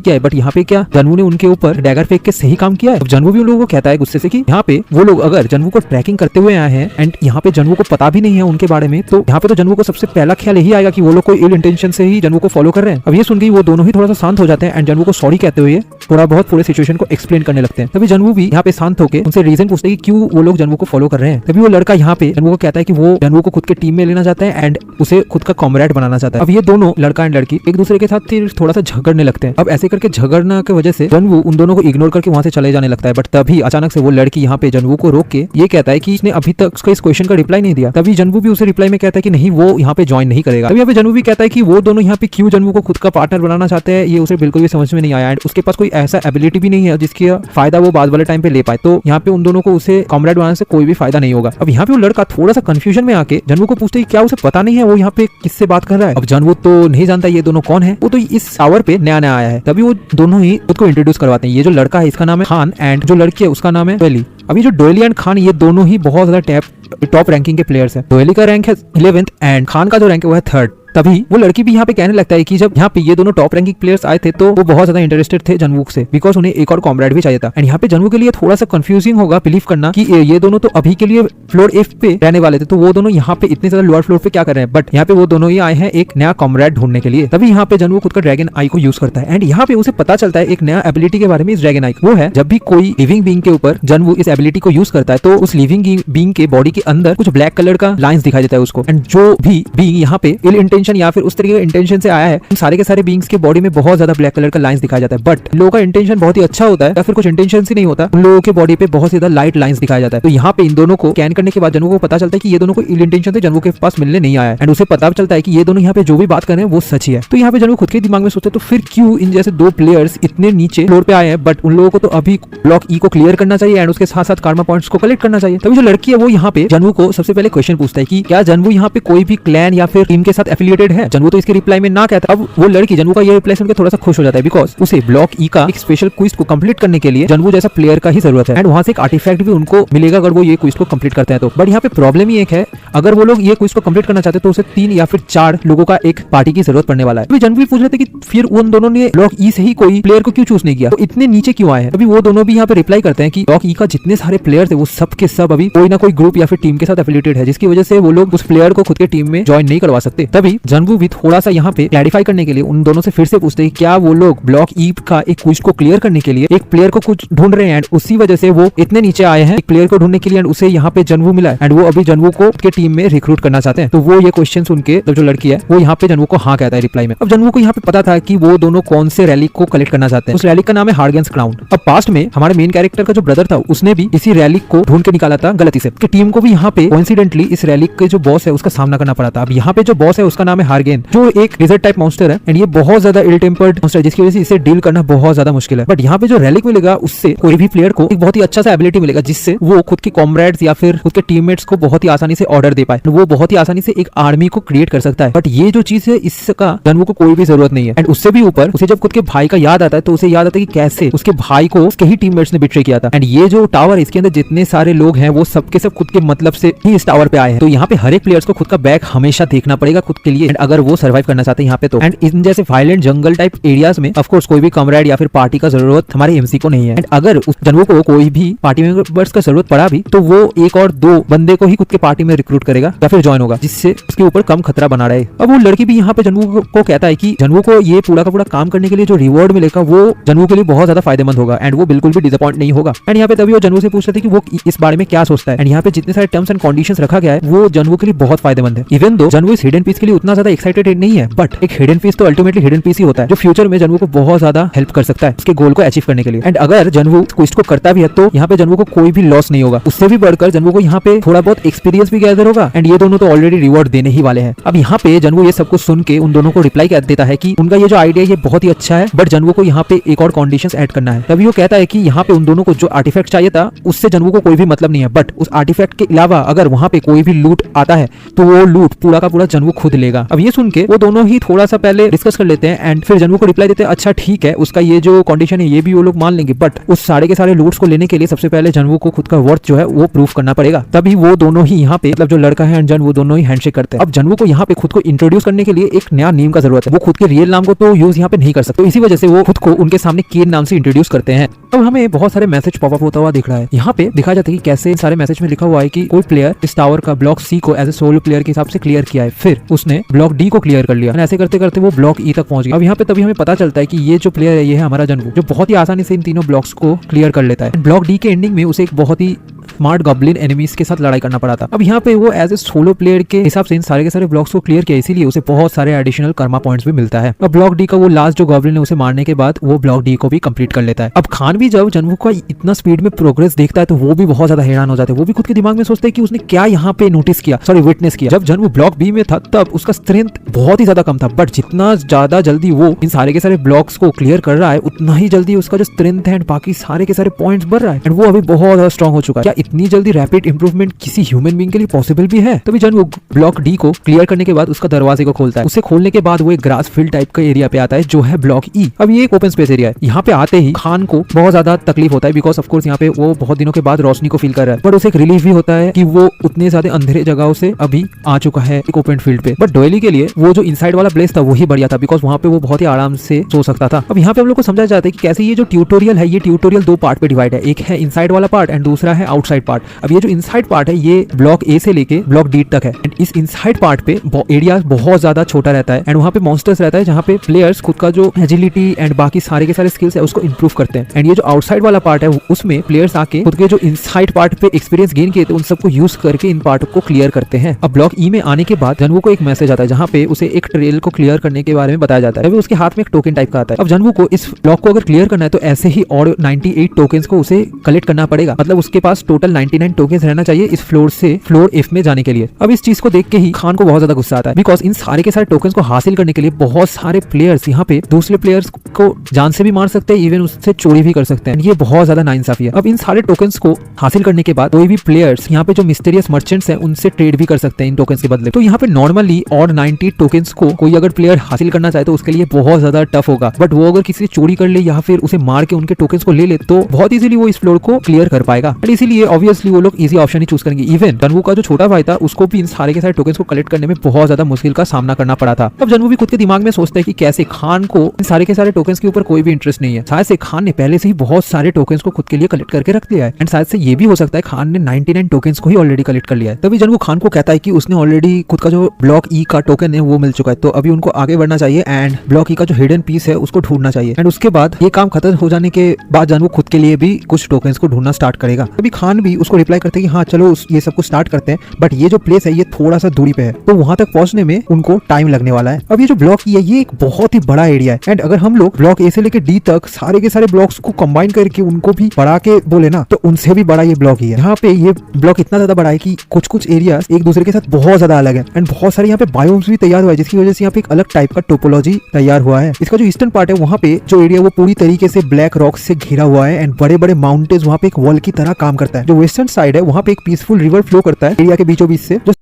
किया है बट यहाँ पे क्या जनवू ने उनके ऊपर डैगर फेंक के सही काम किया है। अब जनवू भी उन लोगों को कहता है गुस्से से कि यहाँ पे वो लोग अगर जनवू को ट्रैकिंग करते हुए आए हैं एंड यहाँ पे जनवू को पता भी नहीं है उनके बारे में तो यहाँ पे तो जनवू को सबसे पहला ख्याल यही आएगा कि वो लोग कोई इल इंटेंशन से ही जनवू को फॉलो कर रहे हैं। अब ये सुन के वो दोनों ही थोड़ा सा शांत हो जाते हैं एंड जनवू को सॉरी कहते हुए थोड़ा बहुत पूरे सिचुएशन को एक्सप्लेन करने लगते हैं। तभी जनवू भी यहाँ पे शांत होकर उनसे रीजन पूछते हैं कि क्यों वो लोग जनवू को फॉलो कर रहे हैं। तभी वो लड़का यहाँ पे जनवू को कहता है कि वो जनवू को खुद के टीम में लेना चाहता है एंड उसे खुद का कॉमरेड बनाना चाहता है। अब ये दोनों लड़का एंड लड़की एक दूसरे के साथ फिर थोड़ा सा झगड़ने लगते हैं। अब ऐसे करके झगड़ने की वजह से जनवू उन दोनों को इग्नोर करके वहां से चले जाने लगता है। बट तभी अचानक से वो लड़की यहाँ पे जनवू को रोक के ये कहता है कि इसने अभी तक उसका इस क्वेश्चन का रिप्लाई नहीं दिया। तभी जनवू भी उसे रिप्लाई में कहता है कि नहीं वो यहाँ पे ज्वाइन नहीं करेगा। तभी यहाँ पे जनवू भी कहता है कि वो दोनों यहाँ पे क्यों जनवू को खुद का पार्टनर बनाना चाहते हैं ये उसे बिल्कुल भी समझ में नहीं आया एंड उसके पास कोई ऐसा एबिलिटी भी नहीं है जिसका फायदा वो बाद वाले टाइम पे ले पाए। तो यहाँ पे उन दोनों को उसे कॉमरेड बनाने से कोई भी फायदा नहीं होगा। अब यहाँ पे वो लड़का थोड़ा सा कंफ्यूजन में आके जनवू को पूछते है क्या उसे पता नहीं है वो यहाँ पे किससे बात कर रहा है। अब जनवू तो नहीं जानता ये दोनों कौन है, वो तो इस टावर पे नया नया आया है। तभी वो दोनों ही खुद को इंट्रोड्यूस करवाते हैं। ये जो लड़का है इसका नाम है खान एंड जो लड़की है उसका नाम है डोयली। अभी जो डोयली एंड खान ये दोनों ही बहुत ज्यादा टॉप रैंकिंग के प्लेयर्स हैं। डोयली का रैंक है 11th एंड खान का जो रैंक है वो है 3rd। तभी वो लड़की भी यहाँ पे कहने लगता है कि जब यहाँ पे ये दोनों टॉप रैंकिंग प्लेयर्स आए थे तो वो बहुत ज्यादा इंटरेस्टेड थे जनवूक से, बिकॉज उन्हें एक और कॉमरेड भी चाहिए था। एंड यहाँ पे जनवू के लिए थोड़ा सा कंफ्यूजिंग होगा बिलीव करना कि ये दोनों तो अभी के लिए फ्लोर एफ पे रहने वाले थे, तो वो दोनों यहाँ पे इतने ज्यादा लोअर फ्लोर पे क्या कर रहे हैं, बट यहाँ पे वो दोनों ही आए हैं एक नया कॉमरेड ढूंढने के लिए। तभी यहाँ पे जनवू खुद का ड्रैगन आई को यूज करता है एंड यहाँ पे उसे पता चलता है एक नया एबिलिटी के बारे में इस ड्रैगन आई। वो है जब भी कोई लिविंग बीइंग के ऊपर जनवू इस एबिलिटी को यूज करता है तो उस लिविंग बीइंग के बॉडी के अंदर कुछ ब्लैक कलर का लाइंस दिखाई देता है उसको। एंड जो भी बीइंग यहाँ पे इल इंटेंशन या फिर उस तरीके के इंटेंशन से आया है, उन सारे के सारे बीइंग्स के बॉडी में बहुत ज्यादा ब्लैक कलर का लाइंस दिखाया जाता है, बट लोगों का इंटेंशन बहुत ही अच्छा होता है या फिर कुछ इंटेंशन ही नहीं होता, उन लोगों के बॉडी पे बहुत ज्यादा लाइट लाइंस दिखाया जाता है। तो यहाँ पे इन दोनों को स्कैन करने के बाद जनवू को पता चलता है कि ये दोनों को इल इंटेंशन से जनवू के पास मिलने नहीं आया है एंड उसे पता चलता है कि ये दोनों यहाँ पे जो भी बात कर रहे हैं वो सच ही है। तो यहाँ पे जनवू खुद के दिमाग में सोचता है तो फिर क्यों इन जैसे दो प्लेयर्स इतने नीचे फ्लोर पे आए हैं, बट उन लोगों को तो अभी ब्लॉक ई को क्लियर करना चाहिए एंड उसके साथ साथ कार्मा पॉइंट्स को कलेक्ट करना चाहिए। तभी जो लड़की है वो यहाँ पे जनवू को सबसे पहले क्वेश्चन पूछता है कि क्या जनवू यहाँ पे कोई भी क्लैन या फिर टीम के साथ एफिलिएटेड है। जनवू तो इसके रिप्लाई में ना कहता। अब वो लड़की जनवू का ये रिप्लाई सुनकर थोड़ा सा खुश हो जाता है, बिकॉज उसे ब्लॉक ई का एक स्पेशल क्विज को कंप्लीट करने के लिए जनवू जैसा प्लेयर का ही जरूरत है एंड वहां से एक आर्टिफैक्ट भी उनको मिलेगा अगर वो ये क्विज को कंप्लीट करते हैं तो। बट यहाँ पे प्रॉब्लम ही एक है, अगर वो लोग ये क्विज को कंप्लीट करना चाहते तो उसे 3 या फिर 4 लोगों का एक पार्टी की जरूरत पड़ने वाला है। जनवू भी पूछ रहे थे कि फिर उन दोनों ने ब्लॉक ई से ही कोई प्लेयर को क्यों चूज नहीं किया, तो इतने नीचे क्यों आए हैं। अभी वो दोनों भी यहाँ पे रिप्लाई करते हैं कि ब्लॉक ई का जितने सारे प्लेयर थे वो सब के सब अभी कोई ना कोई ग्रुप या फिर टीम के साथ एफिलिएटेड है, जिसकी वजह से वो लोग उस प्लेयर को खुद के टीम में ज्वाइन नहीं करवा सकते। तभी जनवू भी थोड़ा सा यहाँ पे क्लैरिफाई करने के लिए उन दोनों से फिर से पूछते हैं क्या वो लोग ब्लॉक ई का एक क्विज को क्लियर करने के लिए एक प्लेयर को कुछ ढूंढ रहे हैं एंड उसी वजह से वो इतने नीचे आए हैं एक प्लेयर को ढूंढने के लिए एंड उसे यहाँ पे जनवू मिला एंड वो अभी जनवू को के टीम में रिक्रूट करना चाहते हैं। तो वो ये क्वेश्चन सुन के जो लड़की है वो यहाँ पे जनवू को हाँ कहता है रिप्लाई में। अब जनवू को यहाँ पे पता था कि वो दोनों कौन से रैली को कलेक्ट करना चाहते हैं। उस रैली का नाम है हार्गेन्स क्राउन। अब पास्ट में हमारे मेन कैरेक्टर का जो ब्रदर था उसने भी इसी रैली को ढूंढ के निकाला था गलती से। टीम को भी यहाँ पे कोइंसिडेंटली इस रैली के जो बॉस है उसका सामना करना पड़ा था। अब यहाँ पे जो बॉस है उसका नाम है हार्गेन, जो एक लिजर्ड टाइप मॉन्स्टर है एंड ये बहुत ज्यादा इल टेम्पर्ड मॉन्स्टर है, जिसकी वजह से इसे डील करना बहुत ज्यादा मुश्किल है। बट यहाँ पे जो रैलिक मिलेगा उससे कोई भी प्लेयर को एक बहुत ही अच्छा सा एबिलिटी मिलेगा जिससे वो खुद के कॉमरेड्स या फिर खुद के टीममेट्स को बहुत ही आसानी से ऑर्डर दे पाए, वो बहुत ही आसानी से एक आर्मी को क्रिएट कर सकता है। बट ये जो चीज है इसका जनवू को कोई भी जरूरत नहीं है एंड उससे भी ऊपर उसे जब खुद के भाई का याद आता है तो उसे याद आता है कि कैसे उसके भाई को उसके ही टीममेट्स ने बिट्रे किया था एंड ये जो टावर है इसके अंदर जितने सारे लोग हैं वो सबके सब खुद के मतलब से ही इस टावर पे आए हैं। तो यहाँ पे हर एक प्लेयर्स को खुद का बैक हमेशा देखना पड़ेगा खुद के लिए एंड अगर वो सर्वाइव करना चाहते हैं यहाँ पे तो। एंड इन जैसे वायलेंट जंगल टाइप एरियाज में ऑफ कोर्स कोई भी कमरेड या फिर पार्टी का जरूरत हमारे एमसी को नहीं है एंड अगर उस जनवू को कोई भी पार्टी मेंबर्स का जरूरत पड़ा भी तो वो एक और 2 बंदे को ही खुद के पार्टी में रिक्रूट करेगा या फिर ज्वाइन होगा जिससे उसके ऊपर कम खतरा बना रहे। अब वो लड़की भी यहाँ पे जनवू को कहता है कि जनवू को ये पूरा का पूरा काम करने के लिए जो रिवॉर्ड मिलेगा वो जनवू के लिए बहुत ज्यादा फायदेमंद होगा एंड वो बिल्कुल भी डिसअपॉइंट नहीं होगा। एंड यहाँ पे तभी वो जनवू से पूछ रहे थे कि वो इस बारे में क्या सोचता है एंड यहाँ पे जितने सारे टर्म्स एंड कंडीशंस रखा गया है वो जनवू के लिए बहुत फायदेमंद है। इवन दो जनवू इस हिडन पीस के लिए उतना ज्यादा एक्साइटेड नहीं है, बट एक हिडन पीस तो अल्टीमेटली हिडन पीस ही होता है जो फ्यूचर में जनवू को बहुत ज्यादा हेल्प कर सकता है उसके गोल को अचीव करने के लिए। एंड अगर जनवू क्वेस्ट को करता भी है तो यहाँ पे जनवू को कोई भी लॉस नहीं होगा, उससे भी बढ़कर जनवू को यहाँ पे थोड़ा बहुत एक्सपीरियंस भी गैदर होगा एंड ये दोनों तो ऑलरेडी रिवॉर्ड देने ही वाले हैं। अब यहाँ पे जनवू ये सब कुछ सुन के उन दोनों को रिप्लाई कर देता है कि उनका ये जो आइडिया ये बहुत ही अच्छा है, बट जनवू को यहाँ पे एक और कंडीशंस ऐड करना है। तभी वो कहता है कि यहाँ पे उन दोनों को जो आर्टिफैक्ट चाहिए था उससे जनवू को कोई भी मतलब नहीं है, बट उस आर्टिफैक्ट के अलावा अगर वहाँ पे कोई भी लूट आता है तो वो लूट पूरा का पूरा जनवू खुद लेगा। अब ये सुन के वो दोनों ही थोड़ा सा पहले डिस्कस कर लेते हैं एंड फिर जनवू को रिप्लाई देते हैं अच्छा ठीक है उसका ये जो कंडीशन है ये भी वो लोग मान लेंगे, बट उस सारे के सारे लूट्स को लेने के लिए सबसे पहले जनवू को खुद का वर्थ जो है वो प्रूफ करना पड़ेगा। तभी वो दोनों ही यहाँ पे मतलब जो लड़का है एंड जनवू दोनों ही हैंडशेक करते हैं। अब जनवू को यहाँ पे खुद को इंट्रोड्यूस करने के लिए एक नया नेम का जरूरत है, वो खुद के रियल नाम को तो यूज यहाँ पे नहीं कर सकते, इसी वजह से वो खुद को उनके सामने केन नाम से इंट्रोड्यूस करते हैं। अब हमें बहुत सारे मैसेज पॉपअप होता हुआ दिख रहा है। यहाँ पे दिखाया जाता है कि कैसे सारे मैसेज में लिखा हुआ है कि कोई प्लेयर इस टावर का ब्लॉक सी को एज ए सोलो प्लेयर के हिसाब से क्लियर किया है, फिर उसने ब्लॉक डी को क्लियर कर लिया, ऐसे करते करते वो ब्लॉक ई तक पहुंच गया। अब यहाँ पे तभी हमें पता चलता है कि ये जो प्लेयर है ये है हमारा जनवू, जो बहुत ही आसानी से इन तीनों ब्लॉक्स को क्लियर कर लेता है। ब्लॉक डी के एंडिंग में उसे एक बहुत ही स्मार्ट गॉब्लिन एनिमीज के साथ लड़ाई करना पड़ा था। अब यहाँ पे वो एज ए सोलो प्लेयर के हिसाब से इन सारे के सारे ब्लॉक्स को क्लियर किया, इसीलिए उसे बहुत सारे एडिशनल कर्मा पॉइंट्स भी मिलता है। अब ब्लॉक डी का वो लास्ट जो गॉब्लिन है उसे मारने के बाद वो ब्लॉक डी को भी कंप्लीट कर लेता है। अब खान भी जब जनवू का इतना स्पीड में प्रोग्रेस देखता है तो वो भी बहुत ज्यादा हैरान हो जाता है। वो भी खुद के दिमाग में सोचता है कि उसने क्या यहाँ पे नोटिस किया, सॉरी विटनेस किया। जब जनवू ब्लॉक बी में था तब उसका स्ट्रेंथ बहुत ही ज्यादा कम था, बट जितना ज्यादा जल्दी वो इन सारे के सारे ब्लॉक्स को क्लियर कर रहा है उतना ही जल्दी उसका जो स्ट्रेंथ है बाकी सारे के सारे पॉइंट्स बढ़ रहा है एंड वो अभी बहुत ज्यादा स्ट्रॉन्ग हो चुका है। क्या इतनी जल्दी रैपिड इंप्रूवमेंट किसी ह्यूमन बीइंग के लिए पॉसिबल भी है। तभी जन वो ब्लॉक डी को क्लियर करने के बाद उसका दरवाजे को खोलता है। उसे खोलने के बाद वो एक ग्रास फील्ड टाइप का एरिया पे आता है जो है ब्लॉक ई। अब ये एक ओपन स्पेस एरिया है। यहाँ पे आते ही खान को बहुत ज्यादा तकलीफ होता है बिकॉज ऑफ कोर्स यहाँ पे वो बहुत दिनों के बाद रोशनी को फील कर रहा है, बट उसे एक रिलीफ भी होता है कि वो उतने ज्यादा अंधेरे जगहों से अभी आ चुका है एक ओपन फील्ड पे। बट डोयली के लिए वो जो इनसाइड वाला प्लेस था वही बढ़िया था बिकॉज वहाँ पे वो बहुत ही आराम से सो सकता था। अब यहाँ पे हम लोग को समझाया जाता है कि कैसे ये जो ट्यूटोरियल है, ये ट्यूटोरियल दो पार्ट पे डिवाइड है। एक है इनसाइड वाला पार्ट एंड दूसरा है आउटसाइड पार्ट। अब ये जो इनसाइड पार्ट है ये ब्लॉक ए से लेके ब्लॉक डी तक है एंड इस इनसाइड पार्ट पे एरिया बहुत ज्यादा छोटा रहता है एंड वहाँ पे मॉन्स्टर्स रहता है जहाँ पे प्लेयर्स खुद का जो एजिलिटी एंड बाकी सारे के सारे स्किल्स है उसको इंप्रूव करते हैं। एंड ये जो आउटसाइड वाला पार्ट है उसमें प्लेयर्स आके खुद के जो इनसाइड पार्ट पे एक्सपीरियंस गेन किए थे उन सबको यूज करके इन पार्ट को क्लियर करते हैं। अब ब्लॉक ई में आने के बाद जनवू को एक मैसेज आता है जहाँ पे उसे एक ट्रेल को क्लियर करने के बारे में बताया जाता है। उसके हाथ में एक टोकन टाइप का आता है। अब जनवू को इस ब्लॉक को अगर क्लियर करना है तो ऐसे ही और 98 टोकन्स को उसे कलेक्ट करना पड़ेगा। मतलब उसके पास टोटल 99 टोकन्स रहना चाहिए इस फ्लोर से फ्लोर एफ में जाने के लिए। अब इस चीज को देख के ही खान को बहुत ज्यादा गुस्सा आता है बिकॉज इन सारे के सारे टोकन्स को हासिल करने के लिए बहुत सारे प्लेयर्स यहाँ पे दूसरे प्लेयर्स को जान से भी मार सकते हैं, इवन उससे चोरी भी कर सकते हैं। ये बहुत ज्यादा नाइंसाफी है। अब इन सारे टोकन्स को हासिल करने के बाद कोई भी प्लेयर्स यहाँ पे जो मिस्टीरियस मर्चेंट्स हैं उनसे ट्रेड भी कर सकते हैं इन टोकन्स के बदले। तो यहाँ पे नॉर्मली और 90 टोकन्स को कोई अगर प्लेयर हासिल करना चाहे तो उसके लिए बहुत ज्यादा टफ होगा, बट वो अगर किसी से चोरी कर ले या फिर उसे मार के उनके टोकन्स को ले ले तो बहुत इजीली वो इस फ्लोर को क्लियर कर पाएगा। एंड इसीलिए ऑब्वियसली वो लोग इजी ऑप्शन ही चूज करेंगे। इवन जनवू का जो छोटा भाई था उसको भी इन सारे के सारे टोकन्स को कलेक्ट करने में बहुत ज्यादा मुश्किल का सामना करना पड़ा था। अब जनवू भी खुद के दिमाग में सोचता है कि कैसे खान को इन सारे के सारे टोकन्स के ऊपर कोई भी इंटरेस्ट नहीं है। शायद से खान ने पहले से ही बहुत सारे टोकन्स को खुद के लिए कलेक्ट करके रख लिया है एंड शायद से ये भी हो सकता है खान ने 99 टोकन्स को ही ऑलरेडी कलेक्ट कर लिया है। तभी जनवू खान को कहता है कि उसने ऑलरेडी खुद का जो ब्लॉक ई का टोकन है वो मिल चुका है, तो अभी उनको आगे बढ़ना चाहिए एंड ब्लॉक ई का जो हिडन पीस है उसको ढूंढना चाहिए। एंड उसके बाद ये काम खत्म हो जाने के बाद जनवू खुद के लिए भी कुछ टोकन्स को ढूंढना स्टार्ट करेगा। तभी खान भी उसको रिप्लाई करते हैं कि हाँ चलो ये सब कुछ स्टार्ट करते हैं, बट ये जो प्लेस है ये थोड़ा सा दूरी पे है तो वहां तक पहुंचने में उनको टाइम लगने वाला है। अब ये जो ब्लॉक ई है ये एक बहुत ही बड़ा एरिया है एंड अगर हम लोग ब्लॉक ए से लेकर डी तक सारे के सारे ब्लॉक्स को कंबाइन करके उनको भी बढ़ा के बोले ना तो उनसे भी बड़ा ये ब्लॉक ही है। यहाँ पे ये ब्लॉक इतना ज्यादा बड़ा है कि कुछ कुछ एरियाज एक दूसरे के साथ बहुत ज्यादा अलग है एंड बहुत सारे यहाँ पे बायोम्स भी तैयार हुआ है जिसकी वजह से यहाँ पे एक अलग टाइप का टोपोलॉजी तैयार हुआ है। इसका जो ईस्टर्न पार्ट है वहाँ पे जो एरिया वो पूरी तरीके से ब्लैक रॉक से घिरा हुआ है एंड बड़े बड़े माउंटेन्स वहाँ पे एक वॉल की तरह काम करता है। जो वेस्टर्न साइड है वहाँ पे एक पीसफुल रिवर फ्लो करता है एरिया के बीचों बीच से जो